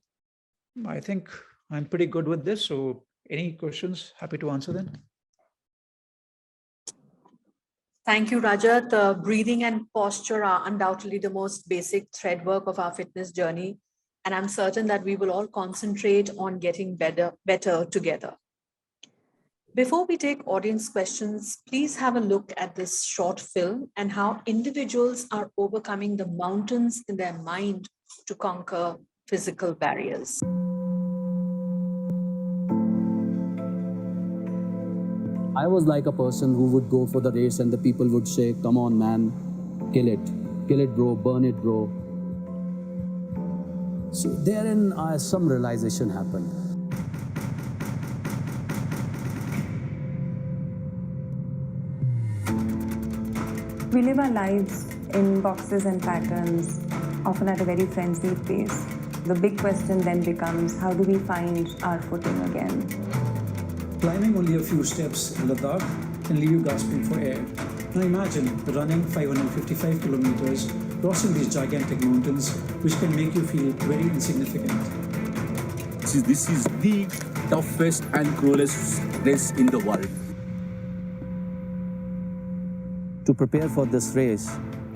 I think I'm pretty good with this. So any questions? Happy to answer them. Thank you, Rajat. Breathing and posture are undoubtedly the most basic thread work of our fitness journey. And I'm certain that we will all concentrate on getting better together. Before we take audience questions, please have a look at this short film and how individuals are overcoming the mountains in their mind to conquer physical barriers. I was like a person who would go for the race and the people would say, come on, man, kill it, bro, burn it, bro. So therein some realization happened. We live our lives in boxes and patterns, often at a very frenzied pace. The big question then becomes, how do we find our footing again? Climbing only a few steps in Ladakh can leave you gasping for air. Now imagine running 555 kilometers, crossing these gigantic mountains, which can make you feel very insignificant. This is the toughest and cruelest race in the world. To prepare for this race,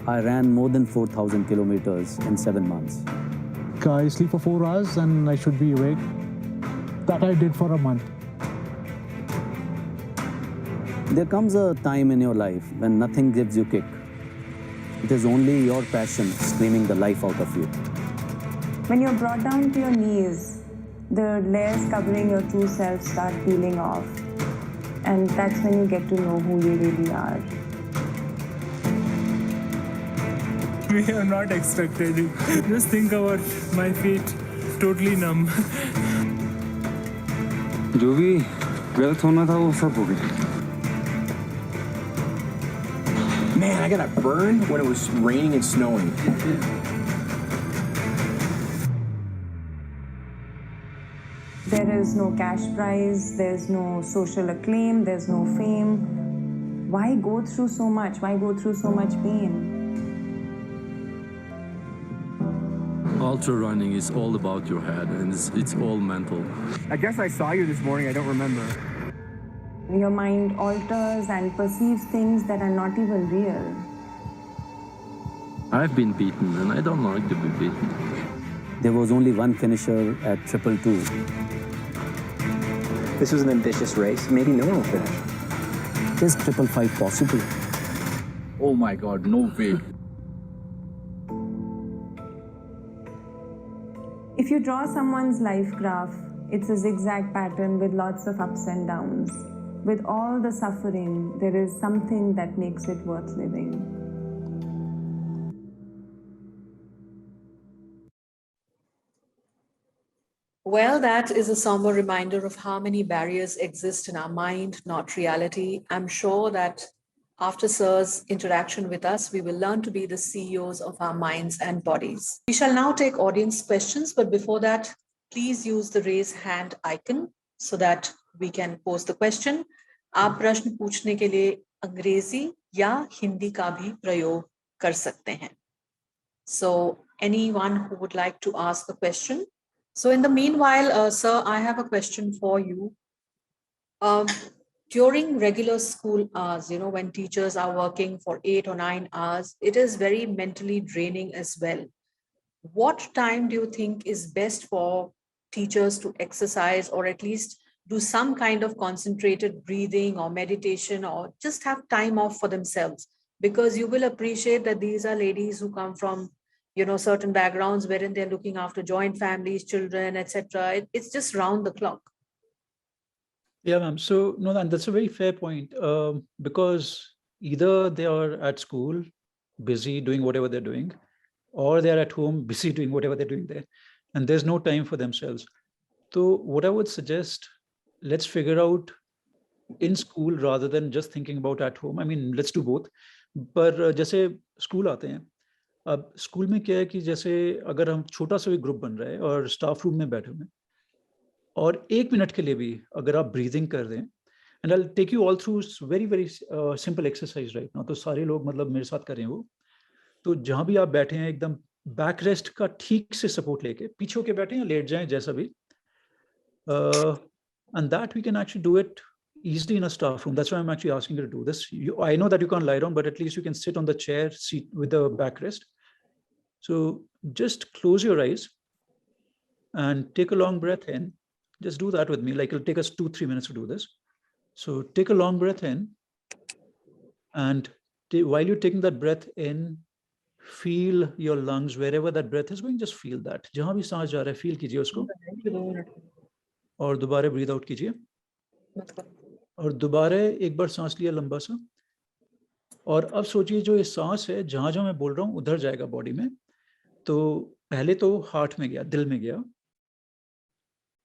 I ran more than 4,000 kilometers in 7 months. I sleep for 4 hours and I should be awake. That I did for a month. There comes a time in your life when nothing gives you kick. It is only your passion screaming the life out of you. When you're brought down to your knees, the layers covering your true self start peeling off. And that's when you get to know who you really are. We have not expected it. Just think about my feet totally numb. जो भी गलत होना था वो सब हो गया. Man, I got a burn when it was raining and snowing. There is no cash prize, there's no social acclaim, there's no fame. Why go through so much? Why go through so much pain? Ultra running is all about your head, and it's all mental. I guess I saw you this morning, I don't remember. Your mind alters and perceives things that are not even real. I've been beaten, and I don't like to be beaten. There was only one finisher at 222. This was an ambitious race. Maybe no one will finish. Is 555 possible? Oh my God, no way. If you draw someone's life graph, it's a zigzag pattern with lots of ups and downs. With all the suffering, there is something that makes it worth living. Well, that is a somber reminder of how many barriers exist in our mind, not reality. I'm sure that after Sir's interaction with us, we will learn to be the CEOs of our minds and bodies. We shall now take audience questions, but before that, please use the raise hand icon so that we can pose the question. आप प्रश्न पूछने के लिए अंग्रेजी या हिंदी का भी प्रयोग कर सकते हैं. So anyone who would like to ask a question. So in the meanwhile, sir, I have a question for you. During regular school hours, when teachers are working for 8 or 9 hours, it is very mentally draining as well. What time do you think is best for teachers to exercise, or at least do some kind of concentrated breathing or meditation, or just have time off for themselves? Because you will appreciate that these are ladies who come from certain backgrounds wherein they're looking after joint families, children, etc. It's just round the clock. Yeah, ma'am. So no, that's a very fair point, because either they are at school busy doing whatever they're doing, or they're at home busy doing whatever they're doing there, and there's no time for themselves. So what I would suggest, let's figure out in school rather than just thinking about at home. I mean, let's do both. पर जैसे school आते हैं, अब school में क्या है कि जैसे अगर हम छोटा सा भी ग्रुप बन रहा है और स्टाफ रूम में बैठे हुए हैं, और 1 मिनट के लिए भी अगर आप ब्रीदिंग कर दें, and I take you all through very very simple exercise right now, तो सारे लोग मतलब मेरे साथ करें वो, तो जहाँ भी आप बैठे हैं एकदम बैक रेस्ट का ठीक से सपोर्ट लेके पीछे होके बैठे या लेट जाएं जैसा भी, and that we can actually do it easily in a staff room. That's why I'm actually asking you to do this. I know that you can't lie down, but at least you can sit on the chair seat with the backrest. So just close your eyes and take a long breath in. Just do that with me. Like it'll take us 2-3 minutes to do this. So take a long breath in, and while you're taking that breath in, feel your lungs wherever that breath is going. Just feel that. जहाँ भी सांस जा रहा है, feel कीजिए उसको. और दोबारा breathe out कीजिए. और दोबारा एक बार सांस लिया लंबा सा. और अब सोचिए जो ये सांस है, जहाँ जहाँ मैं बोल रहा हूँ उधर जाएगा बॉडी में. तो पहले तो हार्ट में गया, दिल में गया,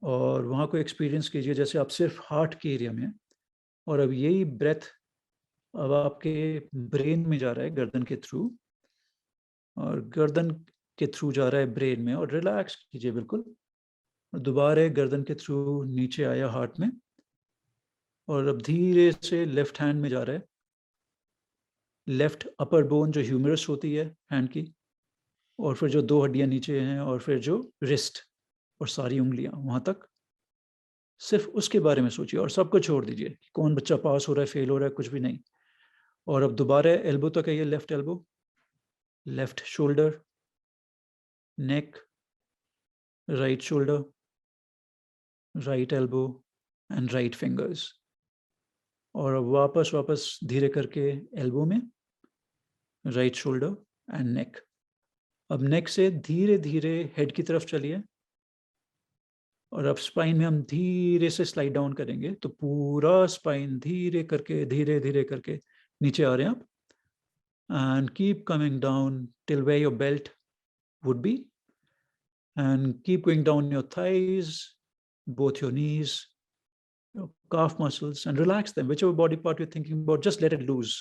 और वहाँ को एक्सपीरियंस कीजिए जैसे आप सिर्फ हार्ट के एरिया में. और अब यही ब्रेथ अब आपके ब्रेन में जा रहा है गर्दन के थ्रू, और गर्दन के थ्रू जा रहा है ब्रेन में, और रिलैक्स कीजिए बिल्कुल. और दोबारा गर्दन के थ्रू नीचे आया हार्ट में, और अब धीरे से लेफ्ट हैंड में जा रहा है, लेफ्ट अपर बोन जो ह्यूमरस होती है हैंड की, और फिर जो 2 हड्डियां नीचे हैं, और फिर जो रिस्ट और सारी उंगलियां वहां तक. सिर्फ उसके बारे में सोचिए और सबको छोड़ दीजिए कि कौन बच्चा पास हो रहा है, फेल हो रहा है, कुछ भी नहीं. और अब दोबारा एल्बो तक आइए, left elbow, left shoulder, neck, right shoulder, right elbow and right fingers. और अब वापस धीरे करके एल्बो में, राइट शोल्डर एंड नेक. अब नेक से धीरे धीरे हेड की तरफ चलिए, और अब स्पाइन में हम धीरे से स्लाइड डाउन करेंगे, तो पूरा स्पाइन धीरे धीरे करके नीचे आ रहे हैं आप. And keep coming down till where your belt would be, and keep going down your thighs, both your knees, your calf muscles, and relax them. Whichever body part you're thinking about, just let it loose.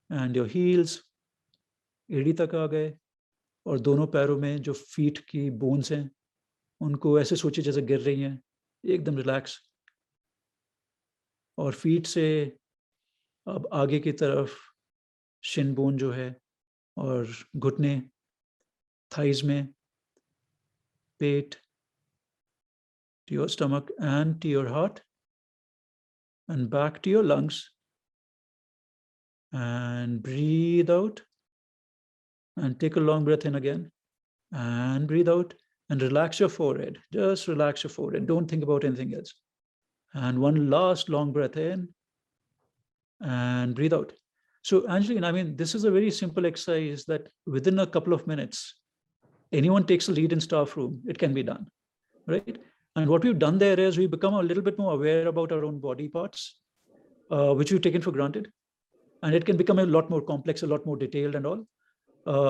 And your heels एड़ी तक आ गए, और दोनों पैरों में जो feet की bones हैं उनको ऐसे सोचिए जैसे गिर रही हैं, एकदम रिलैक्स. और फीट से अब आगे की तरफ शिन बोन जो है, और घुटने, थाइज में, पेट, to your stomach and to your heart, and back to your lungs. And breathe out, and take a long breath in again, and breathe out, and relax your forehead. Just relax your forehead. Don't think about anything else. And one last long breath in, and breathe out. So Angeline, I mean, this is a very simple exercise that within a couple of minutes, anyone takes a lead in staff room, it can be done, right? And what we've done there is we've become a little bit more aware about our own body parts, which we've taken for granted. And it can become a lot more complex, a lot more detailed and all.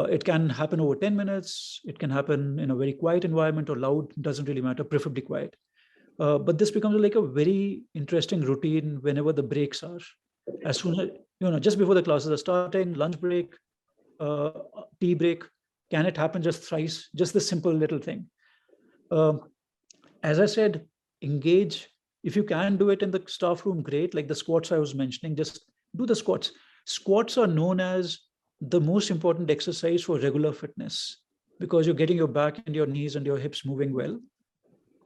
It can happen over 10 minutes. It can happen in a very quiet environment or loud, doesn't really matter, preferably quiet. But this becomes like a very interesting routine whenever the breaks are. As soon as, just before the classes are starting, lunch break, tea break, can it happen just thrice? Just this simple little thing. As I said, engage. If you can do it in the staff room, great. Like the squats I was mentioning, just do the squats. Squats are known as the most important exercise for regular fitness. because you're getting your back and your knees and your hips moving well.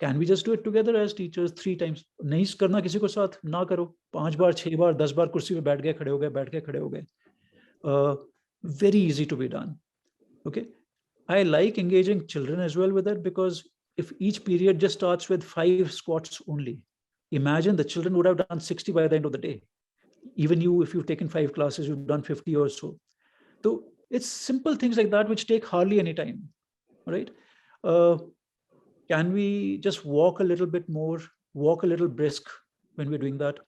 Can we just do it together as teachers 3 times? नहीं करना किसी को साथ ना करो, 5 बार 6 बार 10 बार कुर्सी पे बैठ गए, खड़े हो गए, बैठ गए, खड़े हो गए. Very easy to be done. Okay, I like engaging children as well with it, because if each period just starts with 5 squats only, imagine the children would have done 60 by the end of the day. Even you, if you've taken 5 classes, you've done 50 or so. So it's simple things like that which take hardly any time, right? Can we just walk a little bit more, walk a little brisk when we're doing that?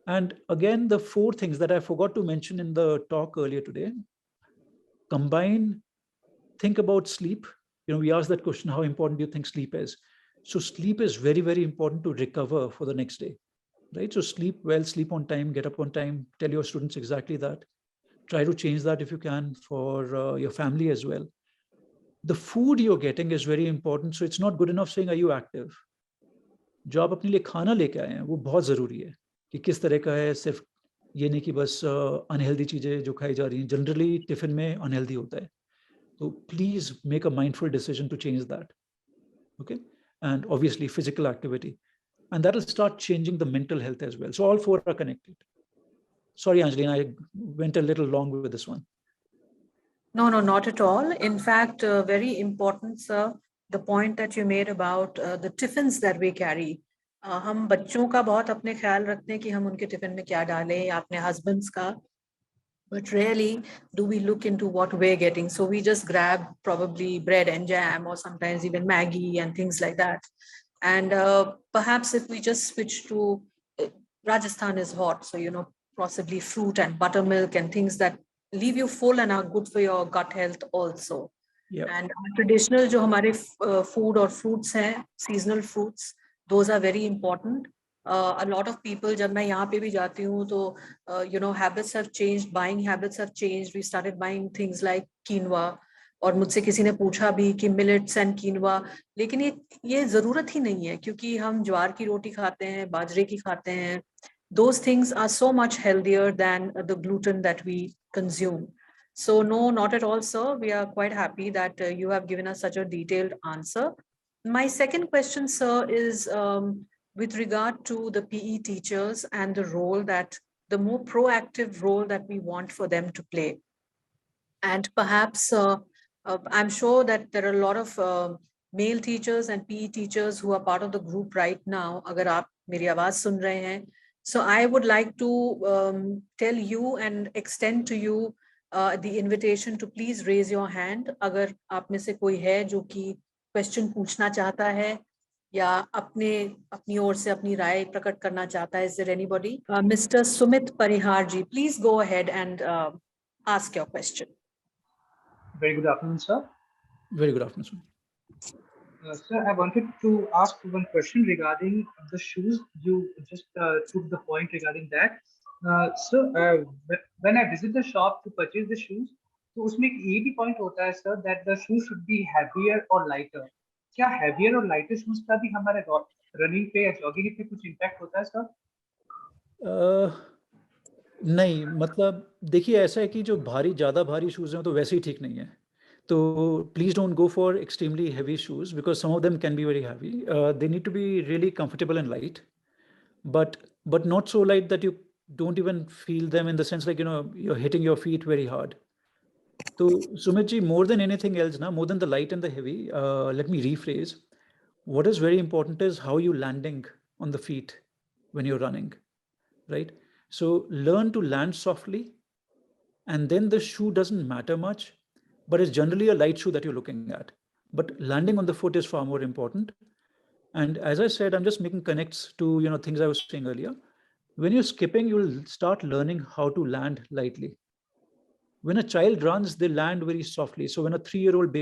And again, the 4 things that I forgot to mention in the talk earlier today, combine, think about sleep. We asked that question, how important do you think sleep is? So sleep is very, very important to recover for the next day, right? So sleep well, sleep on time, get up on time, tell your students exactly that. Try to change that if you can for your family as well. The food you're getting is very important. So it's not good enough saying, are you active? जो आप अपने लिए खाना लेके आए हैं वो बहुत ज़रूरी है कि किस तरह का है. सिर्फ ये नहीं कि बस अनहेल्दी चीज़ें जो खाई जा रही हैं, जनरली टिफिन में अनहेल्दी होता है. तो please make a mindful decision to change that. Okay, and obviously physical activity, and that will start changing the mental health as well. So all 4 are connected. Sorry, Angelina, I went a little long with this one. No, not at all. In fact, very important, sir, the point that you made about the tiffins that we carry. हम बच्चों का बहुत अपने ख्याल रखते हैं कि हम उनके टिफिन में क्या डालें, या अपने husbands का, but rarely do we look into what we're getting. So we just grab probably bread and jam, or sometimes even Maggie and things like that. And perhaps if we just switch to, Rajasthan is hot, so possibly fruit and buttermilk and things that leave you full and are good for your gut health also. Yeah. And traditional जो हमारे food or fruits हैं, seasonal fruits, those are very important. A lot of people, जब मैं यहाँ पे भी जाती हूँ तो habits have changed, buying habits have changed. We started buying things like quinoa, और मुझसे किसी ने पूछा भी कि millets and quinoa, लेकिन ये ज़रूरत ही नहीं है, क्योंकि हम ज्वार की रोटी खाते हैं, बाजरे की खाते हैं. Those things are so much healthier than the gluten that we consume. So no, not at all, sir. We are quite happy that you have given us such a detailed answer. My second question, sir, is with regard to the PE teachers and the more proactive role that we want for them to play. And perhaps I'm sure that there are a lot of male teachers and PE teachers who are part of the group right now. अगर आप मेरी आवाज सुन रहे हैं, so I would like to tell you and extend to you the invitation to please raise your hand. अगर आप में से कोई है जो कि question पूछना चाहता है या अपनी ओर से अपनी राय प्रकट करना चाहता है. Is there anybody? Mr. Sumit Parihar ji, please go ahead and ask your question. Very good afternoon, sir. Very good afternoon, sir. Sir, I wanted to ask one question regarding the shoes. You just took the point regarding that. Sir, when I visit the shop to purchase the shoes, तो उसमें एक ये भी point होता है, sir, that the shoes should be heavier or lighter. क्या heavier और lighter shoes का भी हमारे running पे या jogging पे कुछ impact होता है, sir? नहीं, मतलब देखिए ऐसा है कि जो ज़्यादा भारी शूज़ हैं तो वैसे ही ठीक नहीं है. So please don't go for extremely heavy shoes, because some of them can be very heavy. They need to be really comfortable and light, but not so light that you don't even feel them, in the sense like you're hitting your feet very hard. So Sumit ji, more than anything else, more than the light and the heavy, let me rephrase. What is very important is how you landing on the feet when you're running, right? So learn to land softly, and then the shoe doesn't matter much, but it's generally a light shoe that you're looking at. But landing on the foot is far more important. And as I said, I'm just making connects to things I was saying earlier. When you're skipping, you'll start learning how to land lightly. When a child runs, they land very softly. So when a 3-year-old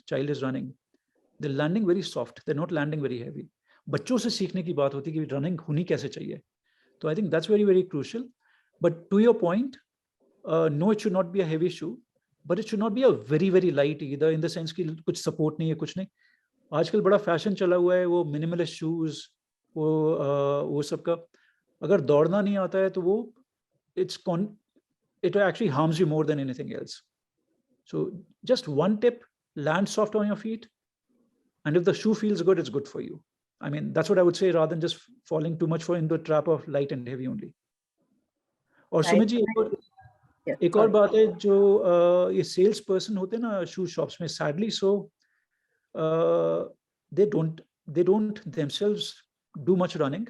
child is running, they're landing very soft. They're not landing very heavy. बच्चों से सीखने की बात होती है कि running होनी कैसे चाहिए. So I think that's very, very crucial. But to your point, no, it should not be a heavy shoe, but it should not be a very, very light either, in the sense कि कुछ support नहीं है, कुछ नहीं. आजकल बड़ा fashion चला हुआ है, वो मिनिमलिस्ट शूज, वो सब का. अगर दौड़ना नहीं आता है तो वो it actually harms you more than anything else. So just one tip, land soft on your feet. And if the shoe feels good, it's good for you. I mean, that's what I would say, rather than just falling too much into a trap of light and heavy only. और सुमित जी एक और बात है जो ये sales person होते हैं ना शू शॉप्स में, sadly so they don't themselves do much running.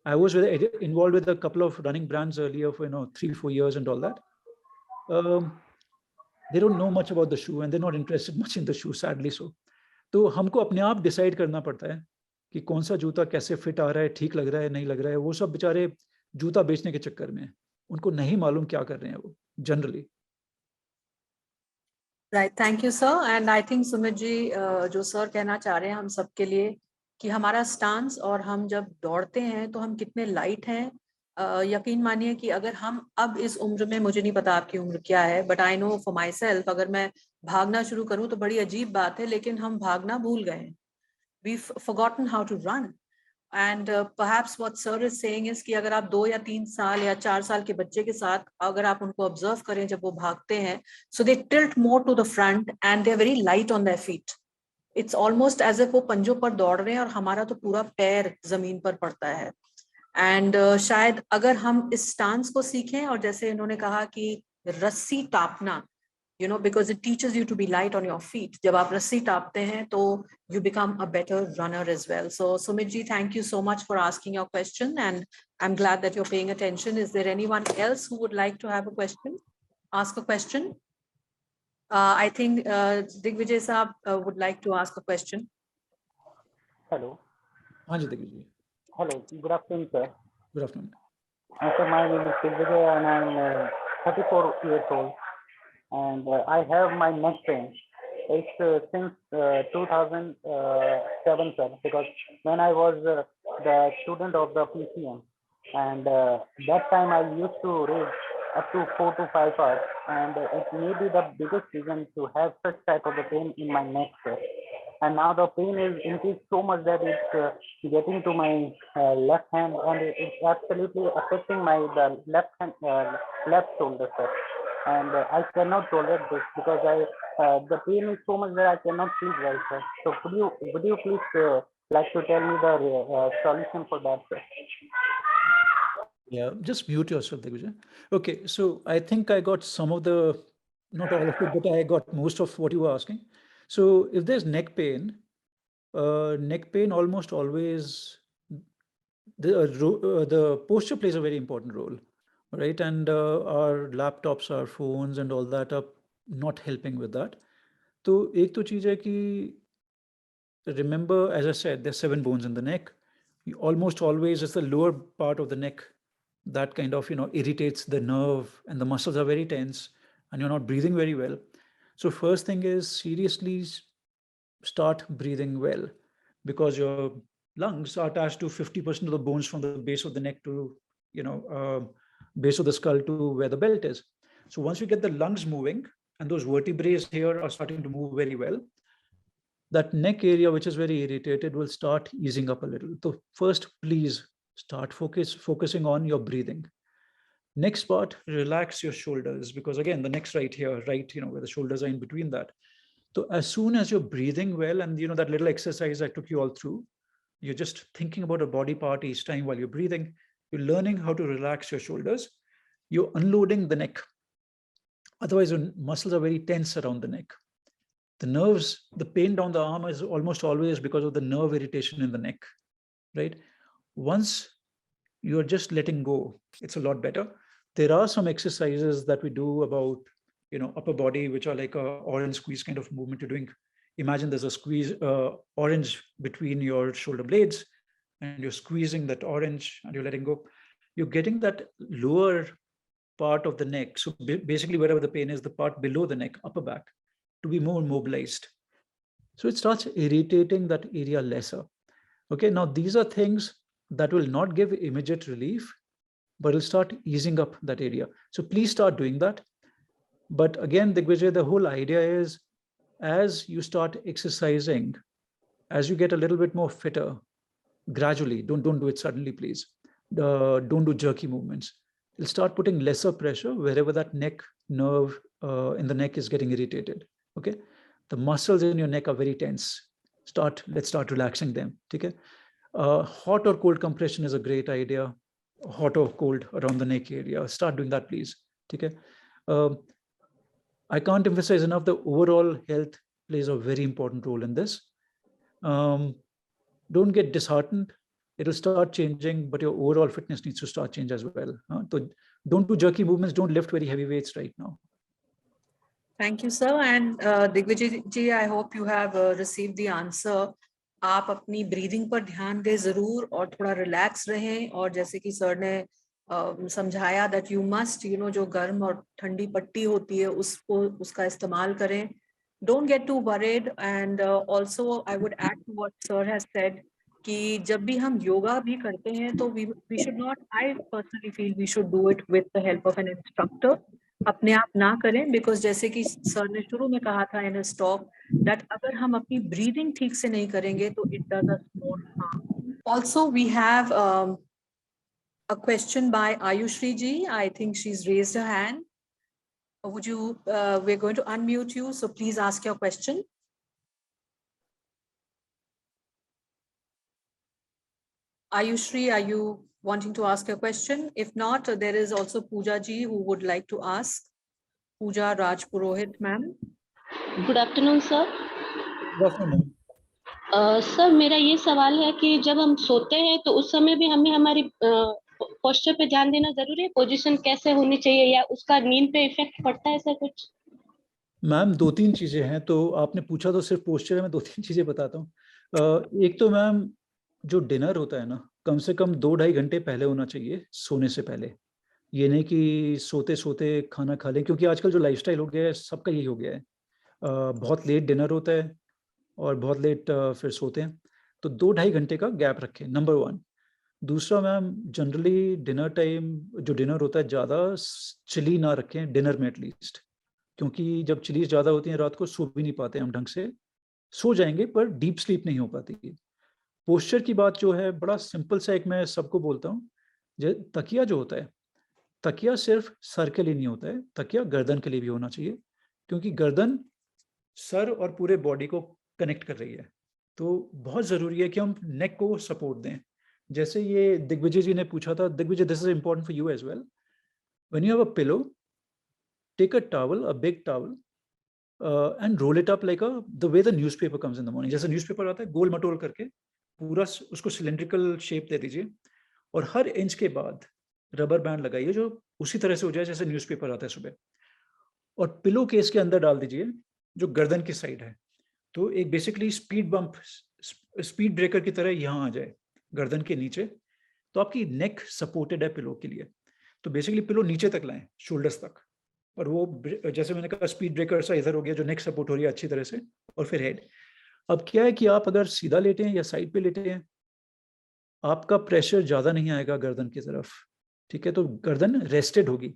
I was involved with a couple of running brands earlier for 3-4 years and all that. They don't know much about the shoe and they're not interested much in the shoe, sadly so. तो हमको अपने आप decide करना पड़ता है कि कौन सा जूता कैसे फिट आ रहा है, ठीक लग रहा है, नहीं लग रहा है. वो सब बेचारे जूता बेचने के चक्कर में उनको नहीं मालूम क्या कर रहे हैं वो generally. Right, thank you sir. And I think Sumit ji जो सर कहना चाह रहे हैं हम सबके लिए कि हमारा स्टांस और हम जब दौड़ते हैं तो हम कितने लाइट हैं. यकीन मानिए कि अगर हम अब इस उम्र में, मुझे नहीं पता आपकी उम्र क्या है, but I know for my self, अगर मैं भागना शुरू करूं तो बड़ी अजीब बात है, लेकिन हम भागना भूल गए. we've forgotten how to run. And perhaps what sir is saying is कि अगर आप 2 या 3 साल या 4 साल के बच्चे के साथ अगर आप उनको ऑब्जर्व करें जब वो भागते हैं, so they tilt more to the front and they're very light on their feet. It's almost as if वो पंजों पर दौड़ रहे हैं और हमारा तो पूरा पैर जमीन पर पड़ता है. एंड शायद अगर हम इस स्टांस को सीखें, और जैसे इन्होंने कहा कि रस्सी Tapna, because it teaches you to be light on your feet. जब आप रस्सी टापते हैं तो you become a better runner as well. So Sumit ji, thank you so much for asking your question and I'm glad that you're paying attention. Is there anyone else who would like to have a question? Ask a question? I think Digvijay Saab would like to ask a question. Hello. हाँ जी Digvijay. Hello. Good afternoon, sir. Good afternoon. Sir, my name is Digvijay and I'm 34 years old. And I have my neck pain. It's since 2007, sir, because when I was the student of the PCM, and that time I used to read up to 4 to 5 hours, and it may be the biggest reason to have such type of a pain in my neck, sir. And now the pain is increased so much that it's getting to my left hand, and it's absolutely affecting my left hand, left shoulder, sir. And I cannot tolerate this because the pain is so much that I cannot sleep well, sir. So would you please like to tell me the solution for that, sir? Yeah, just mute yourself, Digvijay. Okay, so I think I got some of the, not all of it, but I got most of what you were asking. So if there's neck pain almost always, the posture plays a very important role. Right, and our laptops, our phones and all that are not helping with that. तो एक तो चीज़ है कि remember, as I said, there's 7 bones in the neck. Almost always it's the lower part of the neck that kind of irritates the nerve, and the muscles are very tense and you're not breathing very well. So first thing is seriously start breathing well, because your lungs are attached to 50% of the bones from the base of the neck to base of the skull to where the belt is. So once you get the lungs moving and those vertebrae here are starting to move very well, that neck area which is very irritated will start easing up a little. So first, please start focusing on your breathing. Next part, relax your shoulders, because again, the neck's right here, right, where the shoulders are in between that. So as soon as you're breathing well, and that little exercise I took you all through, you're just thinking about a body part each time while you're breathing. You're learning how to relax your shoulders. You're unloading the neck. Otherwise, your muscles are very tense around the neck. The nerves, the pain down the arm is almost always because of the nerve irritation in the neck, right? Once you're just letting go, it's a lot better. There are some exercises that we do about, upper body, which are like a orange squeeze kind of movement you're doing. Imagine there's a squeeze orange between your shoulder blades, and you're squeezing that orange and you're letting go. You're getting that lower part of the neck. So basically wherever the pain is, the part below the neck, upper back, to be more mobilized. So it starts irritating that area lesser. Okay, now these are things that will not give immediate relief, but will start easing up that area. So please start doing that. But again, Digvijay, the whole idea is, as you start exercising, as you get a little bit more fitter, gradually, don't do it suddenly, please. Don't do jerky movements. You'll start putting lesser pressure wherever that neck nerve in the neck is getting irritated. Okay, The muscles in your neck are very tense. Let's start relaxing them. Okay? Hot or cold compression is a great idea. Hot or cold around the neck area. Start doing that, please. Okay? I can't emphasize enough, the overall health plays a very important role in this. Don't get disheartened. It'll start changing, but your overall fitness needs to start change as well. So don't do jerky movements. Don't lift very heavy weights right now. Thank you, sir. And Digvijay ji, I hope you have received the answer. आप अपनी breathing पर ध्यान दें जरूर और थोड़ा relax रहें, और जैसे कि सर ने समझाया दैट यू मस्ट जो गर्म और ठंडी पट्टी होती है उसका इस्तेमाल करें. Don't get too worried. And also I would add to what sir has said कि जब भी हम योगा भी करते हैं तो we should not, I personally feel we should do it with the help of an instructor. अपने आप ना करें, because जैसे कि सर ने शुरू में कहा था in his talk that अगर हम अपनी breathing ठीक से नहीं करेंगे तो it does us more harm. Also we have a question by Ayushri ji. I think she's raised her hand. Would you, we're going to unmute you, so please ask your question. Ayushri, are you wanting to ask a question? If not, there is also Pooja ji who would like to ask. Pooja Raj Purohit, ma'am. Good afternoon, sir. Good afternoon. Sir मेरा ये सवाल है कि जब हम सोते हैं तो उस समय भी हमें हमारी पोस्चर पे ध्यान देना जरूरी है, पोजीशन कैसे होनी चाहिए, या उसका नींद पे इफेक्ट पड़ता है सर कुछ? मैम 2-3 चीजें हैं, तो आपने पूछा तो सिर्फ पोस्चर है, मैं 2-3 चीजें बताता हूँ. एक तो मैम जो डिनर होता है ना, कम से कम 2-2.5 घंटे पहले होना चाहिए सोने से पहले. ये नहीं कि सोते सोते खाना खा लें, क्योंकि आजकल जो लाइफस्टाइल हो गया है सबका यही हो गया है. बहुत लेट डिनर होता है और बहुत लेट फिर सोते हैं. तो 2-2.5 घंटे का गैप रखें, नंबर 1. दूसरा मैम, जनरली डिनर टाइम जो डिनर होता है ज़्यादा चिली ना रखें डिनर में एटलीस्ट, क्योंकि जब चिलीज ज़्यादा होती हैं रात को सो भी नहीं पाते हम ढंग से. सो जाएंगे पर डीप स्लीप नहीं हो पाती. पोस्चर की बात जो है बड़ा सिंपल सा, एक मैं सबको बोलता हूँ, तकिया जो होता है, तकिया सिर्फ सर के लिए नहीं होता है, तकिया गर्दन के लिए भी होना चाहिए, क्योंकि गर्दन सर और पूरे बॉडी को कनेक्ट कर रही है. तो बहुत ज़रूरी है कि हम नेक को सपोर्ट दें. जैसे ये दिग्विजय जी ने पूछा था, Digvijay, this is important for you as well. When you have a pillow, take a towel, a big towel, and roll it up like the way the newspaper comes in the morning. जैसे newspaper आता है गोल मटोल करके पूरा उसको cylindrical shape दे दीजिए, और हर inch के बाद रबर बैंड लगाइए जो उसी तरह से हो जाए जैसे न्यूज़पेपर आता है सुबह, और पिलो केस के अंदर डाल दीजिए जो गर्दन की साइड है. तो एक basically speed bump, speed breaker की तरह यहाँ आ जाए गर्दन के नीचे, तो आपकी नेक सपोर्टेड है पिलो के लिए. तो बेसिकली पिलो नीचे तक लाएं, शोल्डर्स तक, और वो जैसे मैंने कहा स्पीड ब्रेकर सा इधर हो गया जो नेक सपोर्ट हो रही है अच्छी तरह से, और फिर हेड. अब क्या है कि आप अगर सीधा लेटे हैं या साइड पे लेटे हैं, आपका प्रेशर ज़्यादा नहीं आएगा गर्दन की तरफ. ठीक है, तो गर्दन रेस्टेड होगी.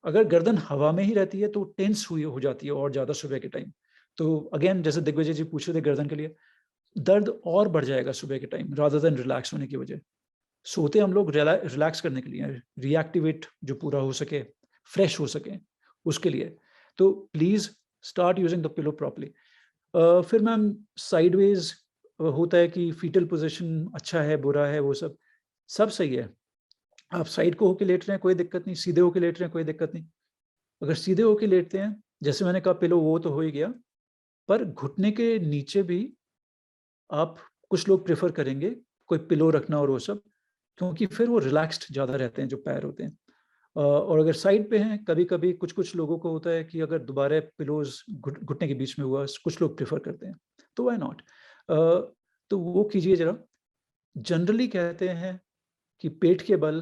अगर गर्दन हवा में ही रहती है तो टेंस हुई हो जाती है और ज़्यादा सुबह के टाइम. तो अगेन जैसे दिग्विजय जी पूछ रहे थे गर्दन के लिए, दर्द और बढ़ जाएगा सुबह के टाइम रादर देन रिलैक्स होने की वजह. सोते हम लोग रिलैक्स करने के लिए, रिएक्टिवेट जो पूरा हो सके, फ्रेश हो सके उसके लिए. तो please start using the pillow properly. फिर मैम साइडवेज होता है कि फीटल पोजीशन अच्छा है बुरा है, वो सब सही है. आप साइड को होके लेट रहे हैं कोई दिक्कत नहीं, सीधे होके लेट रहे हैं कोई दिक्कत नहीं. अगर सीधे होके लेटते हैं, जैसे मैंने कहा पिलो वो तो हो ही गया, पर घुटने के नीचे भी आप, कुछ लोग प्रेफर करेंगे कोई पिलो रखना और वो सब, क्योंकि फिर वो रिलैक्स्ड ज़्यादा रहते हैं जो पैर होते हैं. और अगर साइड पे हैं, कभी कभी कुछ लोगों को होता है कि अगर दोबारा पिलोज घुटने के बीच में हुआ, कुछ लोग प्रेफर करते हैं, तो व्हाई नॉट. तो वो कीजिए जरा. जनरली कहते हैं कि पेट के बल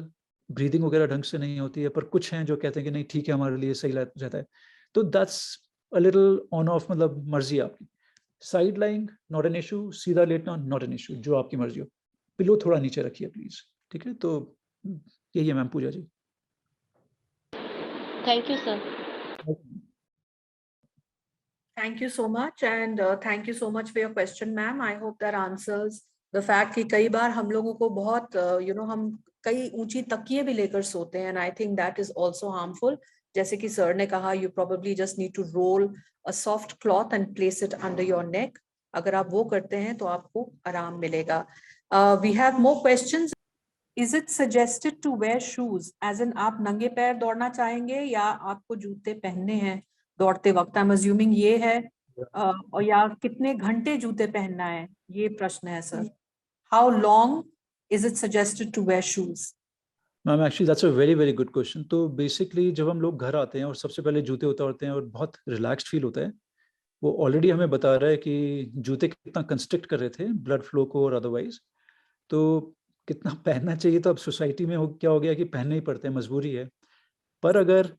ब्रीदिंग वगैरह ढंग से नहीं होती है, पर कुछ हैं जो कहते हैं कि नहीं ठीक है हमारे लिए सही रहता है. तो that's a little on off, मतलब मर्जी आपकी. Side lying not an issue, सीधा लेटना नॉट एन इशू, जो आपकी मर्जी हो. पिलो थोड़ा नीचे रखिए प्लीज. ठीक है, तो यही है ma'am. Pooja ji, thank you sir. Thank you so much, and thank you so much for your question, ma'am. I hope that answers the fact कि कई बार हम लोगों को बहुत हम कई ऊंची तकिए भी लेकर सोते हैं, and I think that is also harmful. जैसे कि सर ने कहा, you probably just need to roll a soft cloth and place it under your neck. अगर आप वो करते हैं तो आपको आराम मिलेगा. We have more questions. Is it suggested to wear shoes? As in आप नंगे पैर दौड़ना चाहेंगे या आपको जूते पहनने हैं दौड़ते वक्त? I'm assuming ये है, और या कितने घंटे जूते पहनना है, ये प्रश्न है sir. How long is it suggested to wear shoes? Ma'am actually that's a very very good question. तो बेसिकली जब हम लोग घर आते हैं और सबसे पहले जूते उतारते हैं और बहुत रिलैक्स्ड फील होता है, वो ऑलरेडी हमें बता रहा है कि जूते कितना कंस्ट्रिक्ट कर रहे थे ब्लड फ्लो को और अदरवाइज. तो कितना पहनना चाहिए, तो अब सोसाइटी में क्या हो गया कि पहनने ही पड़ते हैं, मजबूरी है. पर अगर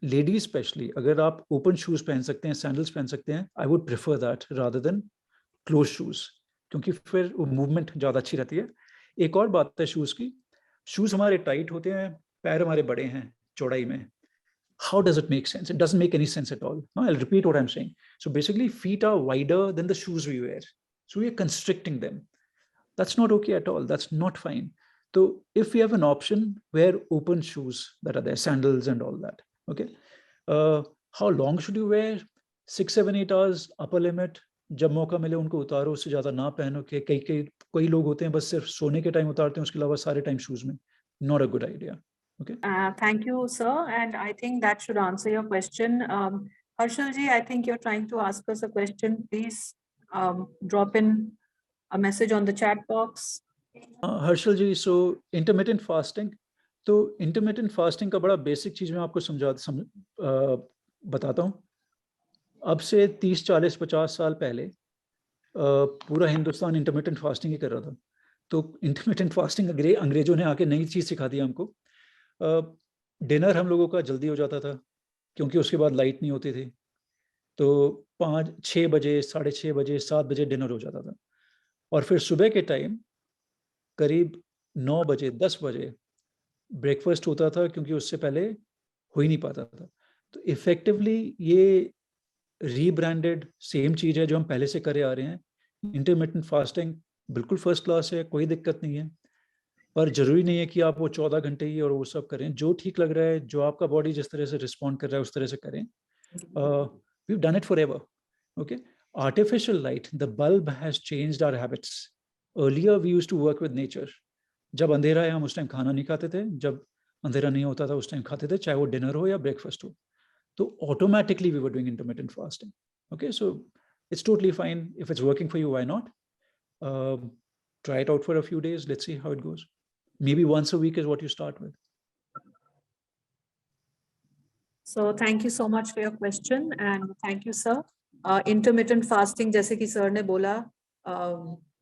लेडीज स्पेशली अगर आप ओपन शूज पहन सकते हैं, सैंडल्स पहन सकते हैं, I would prefer that rather than close shoes, क्योंकि फिर मूवमेंट ज़्यादा अच्छी रहती है. एक और बात है शूज़ की, शूज़ हमारे टाइट होते हैं, पैर हमारे बड़े हैं चौड़ाई में. How does it make sense? It doesn't make any sense at all. No, I'll repeat what I'm saying. So basically, feet are wider than the shoes we wear. So we are constricting them. That's not okay at all. That's not fine. So if we have an option, wear open shoes that are there, sandals and all that. Okay. How long should you wear? 6, 7, 8 hours, upper limit. जब मौका मिले उनको उतारो, उससे ज़्यादा ना पहनो. कि कई लोग होते हैं बस सिर्फ सोने के टाइम उतारते हैं, उसके अलावा सारे टाइम शूज़ में. Not a good idea. Okay. Thank you, sir. And I think that should answer your question. Harshal ji, I think you're trying to ask us a question. Please drop in a message on the chat box. Harshal ji, so intermittent fasting. तो intermittent fasting का बड़ा basic चीज़ मैं आपको बताता हूँ. अब से 30, 40, 50 साल पहले पूरा हिंदुस्तान इंटरमिटेंट फास्टिंग ही कर रहा था. तो इंटरमिटेंट फास्टिंग अंग्रेजों ने आके नई चीज़ सिखा दी हमको. डिनर हम लोगों का जल्दी हो जाता था क्योंकि उसके बाद लाइट नहीं होती थी. तो 5, 6 बजे, 6:30 बजे, 7 बजे डिनर हो जाता था. और फिर सुबह के टाइम करीब 9 बजे, 10 बजे ब्रेकफास्ट होता था, क्योंकि उससे पहले हो ही नहीं पाता था. तो इफेक्टिवली ये रीब्रांडेड सेम चीज़ है जो हम पहले से करे आ रहे हैं. इंटरमिटेंट फास्टिंग बिल्कुल फर्स्ट क्लास है, कोई दिक्कत नहीं है. पर जरूरी नहीं है कि आप वो 14 घंटे ही और वो सब करें. जो ठीक लग रहा है, जो आपका बॉडी जिस तरह से रिस्पॉन्ड कर रहा है उस तरह से करें. We've done it forever. Okay. Artificial light, the bulb has changed our habits. Earlier we used to work with nature. जब अंधेरा है हम उस टाइम खाना नहीं खाते थे, जब अंधेरा नहीं होता था उस टाइम खाते थे, चाहे वो डिनर हो या ब्रेकफास्ट हो. तो automatically we were doing intermittent fasting. Okay, so it's totally fine. If it's working for you, why not? Try it out for a few days. Let's see how it goes. Maybe once a week is what you start with. So thank you so much for your question, and thank you, sir. Intermittent fasting, जैसे कि sir ने बोला,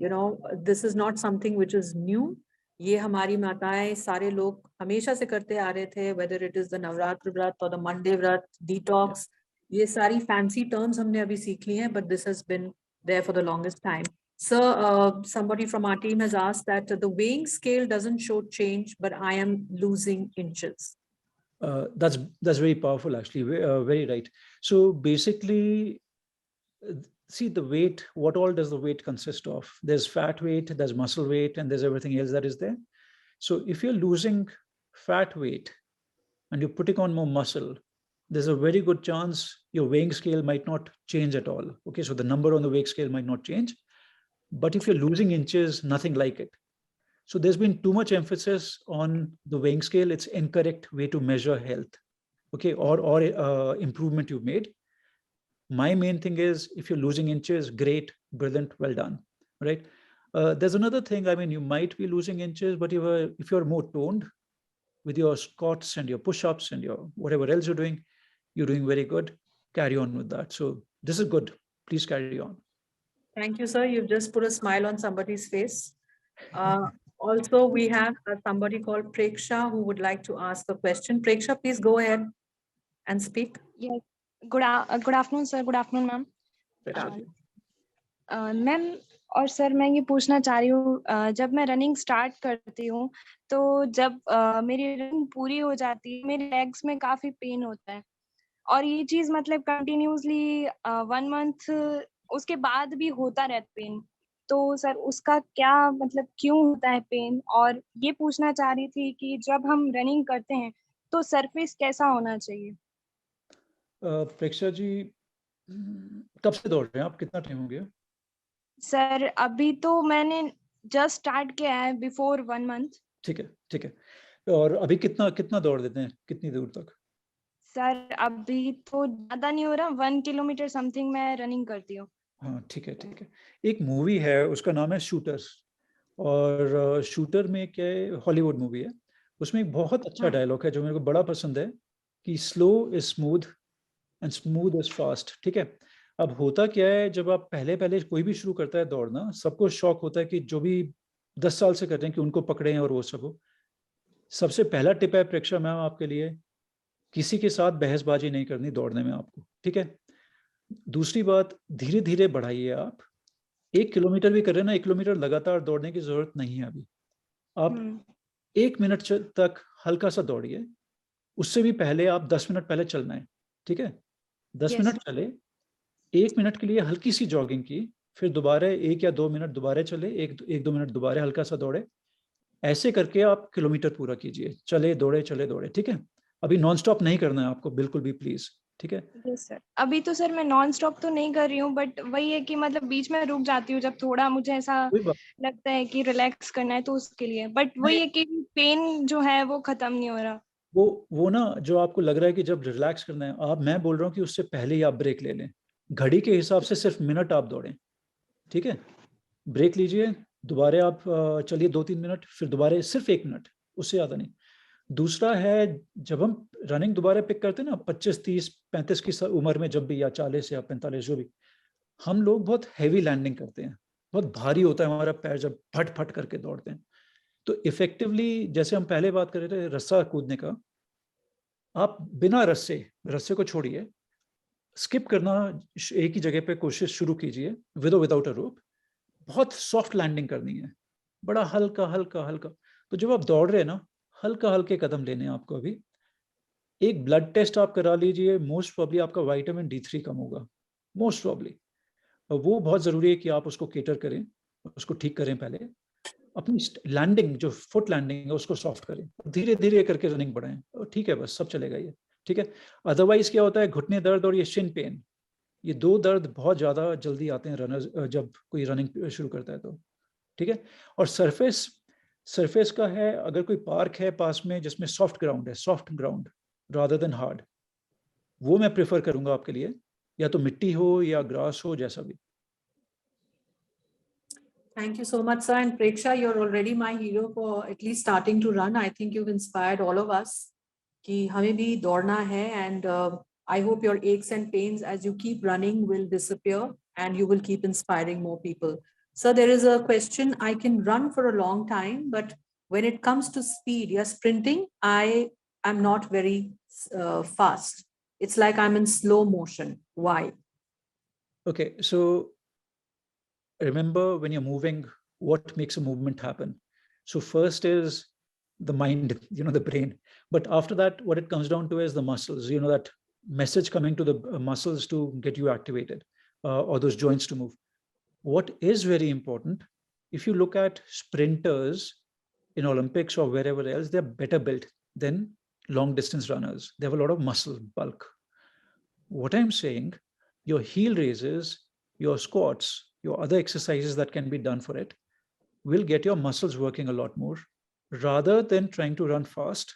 you know, this is not something which is new. ये हमारी माताएं सारे लोग हमेशा से करते आ रहे थे, whether it is the Navratra व्रत or the Monday व्रत, detox, ये सारी fancy terms हमने अभी सीख ली हैं, but this has been there for the longest time. Sir, somebody from our team has asked that the weighing scale doesn't show change, but I am losing inches. That's very powerful, actually. Very right. So basically, see the weight. What all does the weight consist of? There's fat weight, there's muscle weight, and there's everything else that is there. So if you're losing fat weight and you're putting on more muscle, there's a very good chance your weighing scale might not change at all. Okay, so the number on the weighing scale might not change. But if you're losing inches, nothing like it. So there's been too much emphasis on the weighing scale. It's incorrect way to measure health, okay, or improvement you've made. My main thing is, if you're losing inches, great, brilliant, well done, right? There's another thing. I mean, you might be losing inches, but if you're more toned with your squats and your push-ups and your whatever else you're doing very good. Carry on with that. So this is good. Please carry on. Thank you, sir. You've just put a smile on somebody's face. Also, we have somebody called Preksha who would like to ask a question. Preksha, please go ahead and speak. Yes. Good afternoon, sir. Good afternoon, ma'am. Ma'am और sir, मैं ये पूछना चाह रही हूँ, जब मैं running start करती हूँ तो जब मेरी रनिंग पूरी हो जाती है, मेरे लेग्स में काफी पेन होता है, और ये चीज मतलब कंटिन्यूसली 1 मंथ उसके बाद भी होता रहता पेन. तो सर उसका क्या मतलब, क्यों होता है पेन? और ये पूछना चाह रही थी कि जब हम रनिंग करते हैं तो सरफेस कैसा होना चाहिए? प्रेक्षा जी, कब से दौड़ रहे हैं आप? कितना टाइम हो गया? सर अभी तो मैंने जस्ट स्टार्ट किया है, बिफोर 1 मंथ। ठीक है, ठीक है। और अभी कितना कितना दौड़ देते हैं, कितनी दूर तक? सर अभी तो ज्यादा नहीं हो रहा, 1 किलोमीटर समथिंग मैं रनिंग करती हूँ। हाँ, ठीक है, ठीक है। एक मूवी है, उसका नाम है शूटर्स। और शूटर में क्या है, हॉलीवुड मूवी है। उसमें एक बहुत अच्छा डायलॉग है जो मेरे को बड़ा पसंद है कि slow is smooth and smooth is fast. ठीक है। अब होता क्या है, जब आप पहले पहले कोई भी शुरू करता है दौड़ना, सबको शौक होता है कि जो भी 10 साल से कर रहे हैं कि उनको पकड़े और वो सब हो। सबसे पहला टिप है प्रेक्षा मैम आपके लिए, किसी के साथ बहसबाजी नहीं करनी दौड़ने में आपको। ठीक है। दूसरी बात, धीरे धीरे बढ़ाइए आप। 1 किलोमीटर भी कर रहे हैं ना, 1 किलोमीटर लगातार दौड़ने की जरूरत नहीं है अभी। आप 1 मिनट तक हल्का सा दौड़िए। उससे भी पहले आप 10 मिनट पहले चलना है। ठीक है। 10 मिनट चले, 1 मिनट के लिए हल्की सी जॉगिंग की, फिर दोबारा 1 या 2 मिनट दोबारा चले, एक दो मिनट दोबारा हल्का सा दौड़े। ऐसे करके आप किलोमीटर पूरा कीजिए, चले दौड़े चले दौड़े। ठीक है। अभी नॉन स्टॉप नहीं करना है आपको बिल्कुल भी, प्लीज। ठीक है। Yes sir. अभी तो सर मैं नॉन स्टॉप तो नहीं कर रही हूँ, बट वही है कि मतलब बीच में रुक जाती हूँ जब थोड़ा मुझे ऐसा कोई बात लगता है कि रिलैक्स करना है, तो उसके लिए। बट वही नहीं। है कि पेन जो है वो खत्म नहीं हो रहा। वो ना, जो आपको लग रहा है कि जब रिलैक्स करना है, आप, मैं बोल रहा हूँ कि उससे पहले ही आप ब्रेक ले लें। घड़ी के हिसाब से सिर्फ मिनट आप दौड़ें। ठीक है। ब्रेक लीजिए, दोबारा आप चलिए 2-3 मिनट, फिर दोबारा सिर्फ 1 मिनट, उससे ज़्यादा नहीं। दूसरा है, जब हम रनिंग दोबारा पिक करते हैं ना 25, 30, 35 की उम्र में, जब भी, या 40 या 45, जो भी, हम लोग बहुत हैवी लैंडिंग करते हैं। बहुत भारी होता है हमारा पैर जब फट फट करके दौड़ते हैं। तो इफेक्टिवली, जैसे हम पहले बात कर रहे थे रस्सा कूदने का, आप बिना रस्से, रस्से को छोड़िए, स्किप करना एक ही जगह पे कोशिश शुरू कीजिए, विद विदाउट अ रोप। बहुत सॉफ्ट लैंडिंग करनी है, बड़ा हल्का हल्का हल्का। तो जब आप दौड़ रहे हैं ना, हल्का हल्के कदम लेने हैं आपको। अभी एक ब्लड टेस्ट आप करा लीजिए, मोस्ट प्रॉब्ली आपका विटामिन D3 कम होगा, मोस्ट प्रॉब्ली। वो बहुत ज़रूरी है कि आप उसको केटर करें, उसको ठीक करें पहले। अपनी लैंडिंग, जो फुट लैंडिंग है, उसको सॉफ्ट करें, धीरे धीरे करके रनिंग बढ़ाएं, और ठीक है, बस सब चलेगा ये। ठीक है। अदरवाइज क्या होता है, घुटने दर्द और ये शिन पेन, ये दो दर्द बहुत ज़्यादा जल्दी आते हैं रनर्स, जब कोई रनिंग शुरू करता है तो। ठीक है। और सरफेस, सरफेस का है, अगर कोई पार्क है पास में जिसमें सॉफ्ट ग्राउंड है, soft ground rather than hard, वो मैं प्रेफर करूंगा आपके लिए, या तो मिट्टी हो या ग्रास हो, जैसा भी। Thank you so much, sir. And Preksha, you're already my hero for at least starting to run. I think you've inspired all of us कि हमें भी दौड़ना है, and I hope your aches and pains as you keep running will disappear and you will keep inspiring more people. So there is a question, I can run for a long time, but when it comes to speed, yeah, sprinting, I am not very fast. It's like I'm in slow motion. Why? Okay, so remember, when you're moving, what makes a movement happen? So first is the mind, the brain. But after that, what it comes down to is the muscles, that message coming to the muscles to get you activated, or those joints to move. What is very important, if you look at sprinters in Olympics or wherever else, they're better built than long distance runners. They have a lot of muscle bulk. What I'm saying, your heel raises, your squats, your other exercises that can be done for it will get your muscles working a lot more. Rather than trying to run fast,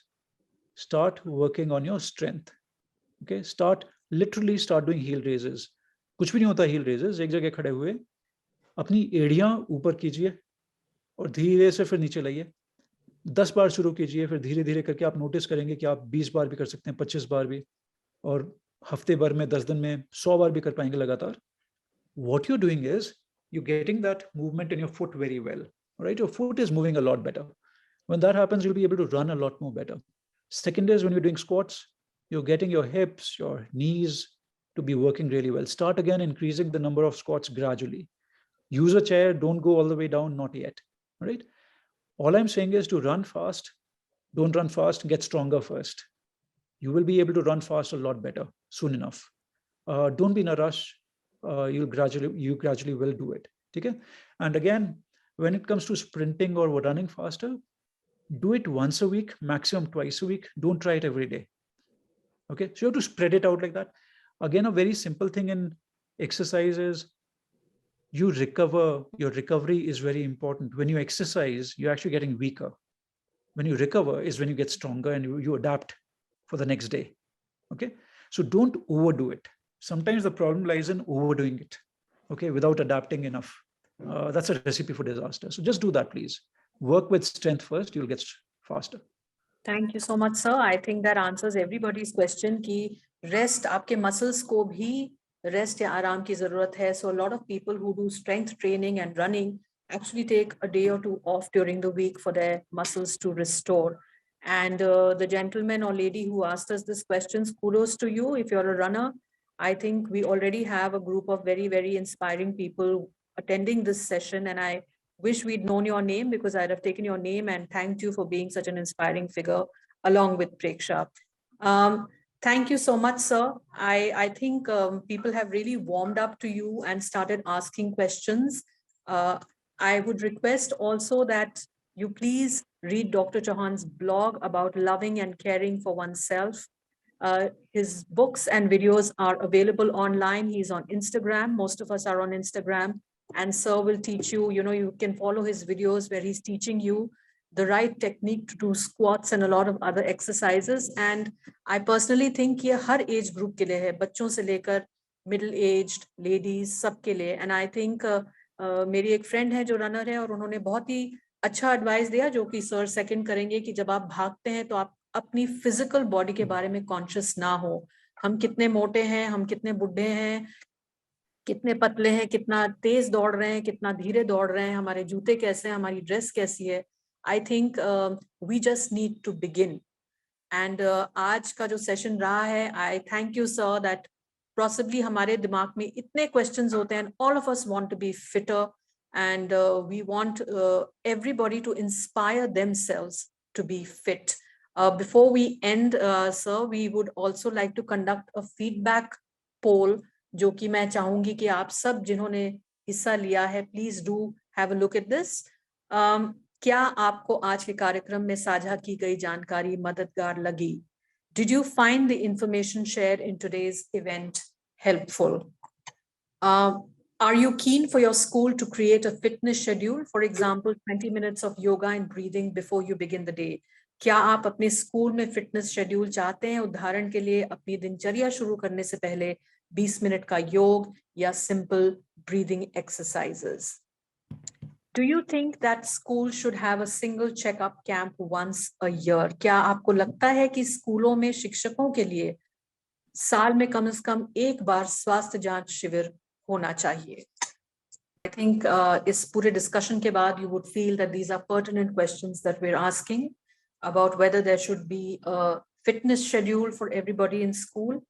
start working on your strength. Okay, literally start doing heel raises. कुछ भी नहीं होता heel raises, एक जगह खड़े हुए अपनी एड़ियां ऊपर कीजिए और धीरे से फिर नीचे लाइए। 10 बार शुरू कीजिए, फिर धीरे धीरे करके आप नोटिस करेंगे कि आप 20 बार भी कर सकते हैं, 25 बार भी, और हफ्ते भर में, 10 दिन में 100 बार भी कर पाएंगे लगातार। What you're doing is you're getting that movement in your foot very well. Right? Your foot is moving a lot better. When that happens, you'll be able to run a lot more better. Second is when you're doing squats, you're getting your hips, your knees to be working really well. Start again increasing the number of squats gradually. Use a chair, don't go all the way down, not yet. Right? All I'm saying is to run fast. Don't run fast, get stronger first. You will be able to run fast a lot better soon enough. Don't be in a rush. You gradually will do it. Okay? And again, when it comes to sprinting or running faster, Do it once a week, maximum twice a week. Don't try it every day. Okay, so you have to spread it out like that. Again, a very simple thing in exercise is you recover. Your recovery is very important. When you exercise, you're actually getting weaker. When you recover is when you get stronger and you adapt for the next day. Okay, so don't overdo it. Sometimes the problem lies in overdoing it, okay, without adapting enough. That's a recipe for disaster. So just do that, please. Work with strength first, you'll get faster. Thank you so much, sir. I think that answers everybody's question कि rest आपके muscles को भी rest या आराम की ज़रूरत है. So a lot of people who do strength training and running actually take a day or two off during the week for their muscles to restore. And the gentleman or lady who asked us this question, kudos to you. If you're a runner, I think we already have a group of very, very inspiring people attending this session. And I wish we'd known your name because I'd have taken your name and thanked you for being such an inspiring figure along with Preksha. Thank you so much, sir. I think people have really warmed up to you and started asking questions. I would request also that you please read Dr. Chauhan's blog about loving and caring for oneself. His books and videos are available online. He's on Instagram. Most of us are on Instagram. And sir will teach you, you can follow his videos where he's teaching you the right technique to do squats and a lot of other exercises. And I personally think ये हर age group के लिए है, बच्चों से लेकर middle aged ladies सबके लिए. And I think मेरी एक friend है जो runner है और उन्होंने बहुत ही अच्छा advice दिया जो कि sir second करेंगे कि जब आप भागते हैं तो आप अपनी physical body के बारे में conscious ना हो. हम कितने मोटे हैं, हम कितने बुढ़े हैं, कितने पतले हैं, कितना तेज दौड़ रहे हैं, कितना धीरे दौड़ रहे हैं, हमारे जूते कैसे हैं, हमारी ड्रेस कैसी है. I think we just need to begin. And आज का जो सेशन रहा है, I thank you sir that possibly हमारे दिमाग में इतने questions होते हैं, and all of us want to be fitter, and we want everybody to inspire themselves to be fit. Before we end, sir, we would also like to conduct a feedback poll जो कि मैं चाहूंगी कि आप सब जिन्होंने हिस्सा लिया है, please do have a look at this. क्या आपको आज के कार्यक्रम में साझा की गई जानकारी मददगार लगी? Did you find the information shared in today's event helpful? Are you keen for your school to create a fitness schedule? For example, 20 minutes of yoga and breathing before you begin the day. क्या आप अपने school में fitness schedule चाहते हैं? उदाहरण के लिए अपनी दिनचर्या शुरू करने से पहले 20 मिनट का योग या simple breathing exercises. Do you think that school should have a single checkup camp once a year? क्या आपको लगता है कि स्कूलों में शिक्षकों के लिए साल में कम से कम एक बार स्वास्थ्य जांच शिविर होना चाहिए? I think इस पूरे discussion के बाद you would feel that these are pertinent questions that we're asking about whether there should be a fitness schedule for everybody in school.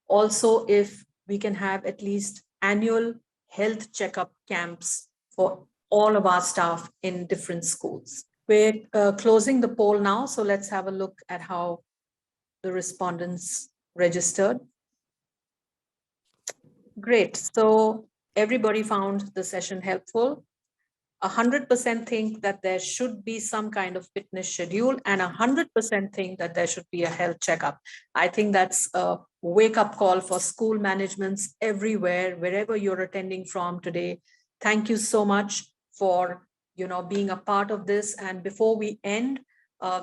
Also, if we can have at least annual health checkup camps for all of our staff in different schools. We're closing the poll now, so let's have a look at how the respondents registered. Great, so everybody found the session helpful. 100% think that there should be some kind of fitness schedule, and 100% think that there should be a health checkup. I think that's a wake-up call for school managements everywhere, wherever you're attending from today. Thank you so much for being a part of this. And before we end,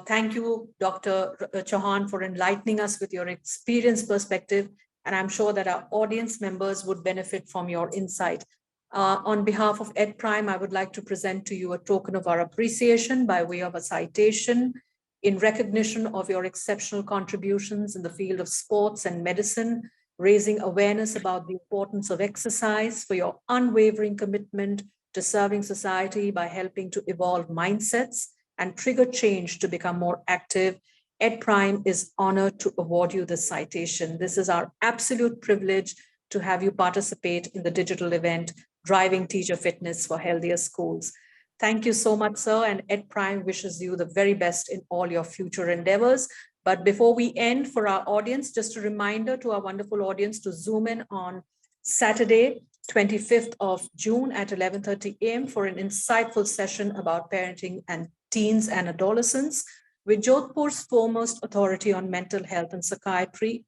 thank you, Dr. Chauhan, for enlightening us with your experience perspective. And I'm sure that our audience members would benefit from your insight. On behalf of EdPrime, I would like to present to you a token of our appreciation by way of a citation in recognition of your exceptional contributions in the field of sports and medicine, raising awareness about the importance of exercise, for your unwavering commitment to serving society by helping to evolve mindsets and trigger change to become more active. EdPrime is honored to award you this citation. This is our absolute privilege to have you participate in the digital event, Driving Teacher Fitness for Healthier Schools. Thank you so much, sir, and EdPrime wishes you the very best in all your future endeavors. But before we end, for our audience, just a reminder to our wonderful audience to zoom in on Saturday, 25th of June at 11:30 a.m. for an insightful session about parenting and teens and adolescents with Jodhpur's foremost authority on mental health and psychiatry.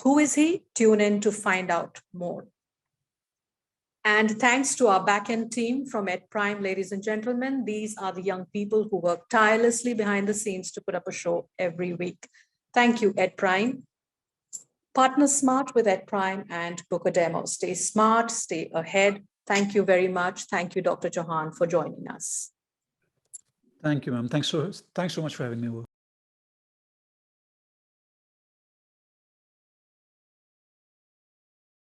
Who is he? Tune in to find out more. And thanks to our backend team from EdPrime, ladies and gentlemen, these are the young people who work tirelessly behind the scenes to put up a show every week. Thank you, EdPrime. Partner smart with EdPrime and book a demo. Stay smart, stay ahead. Thank you very much. Thank you, Dr. Chauhan, for joining us. Thank you, ma'am. Thanks so much for having me over.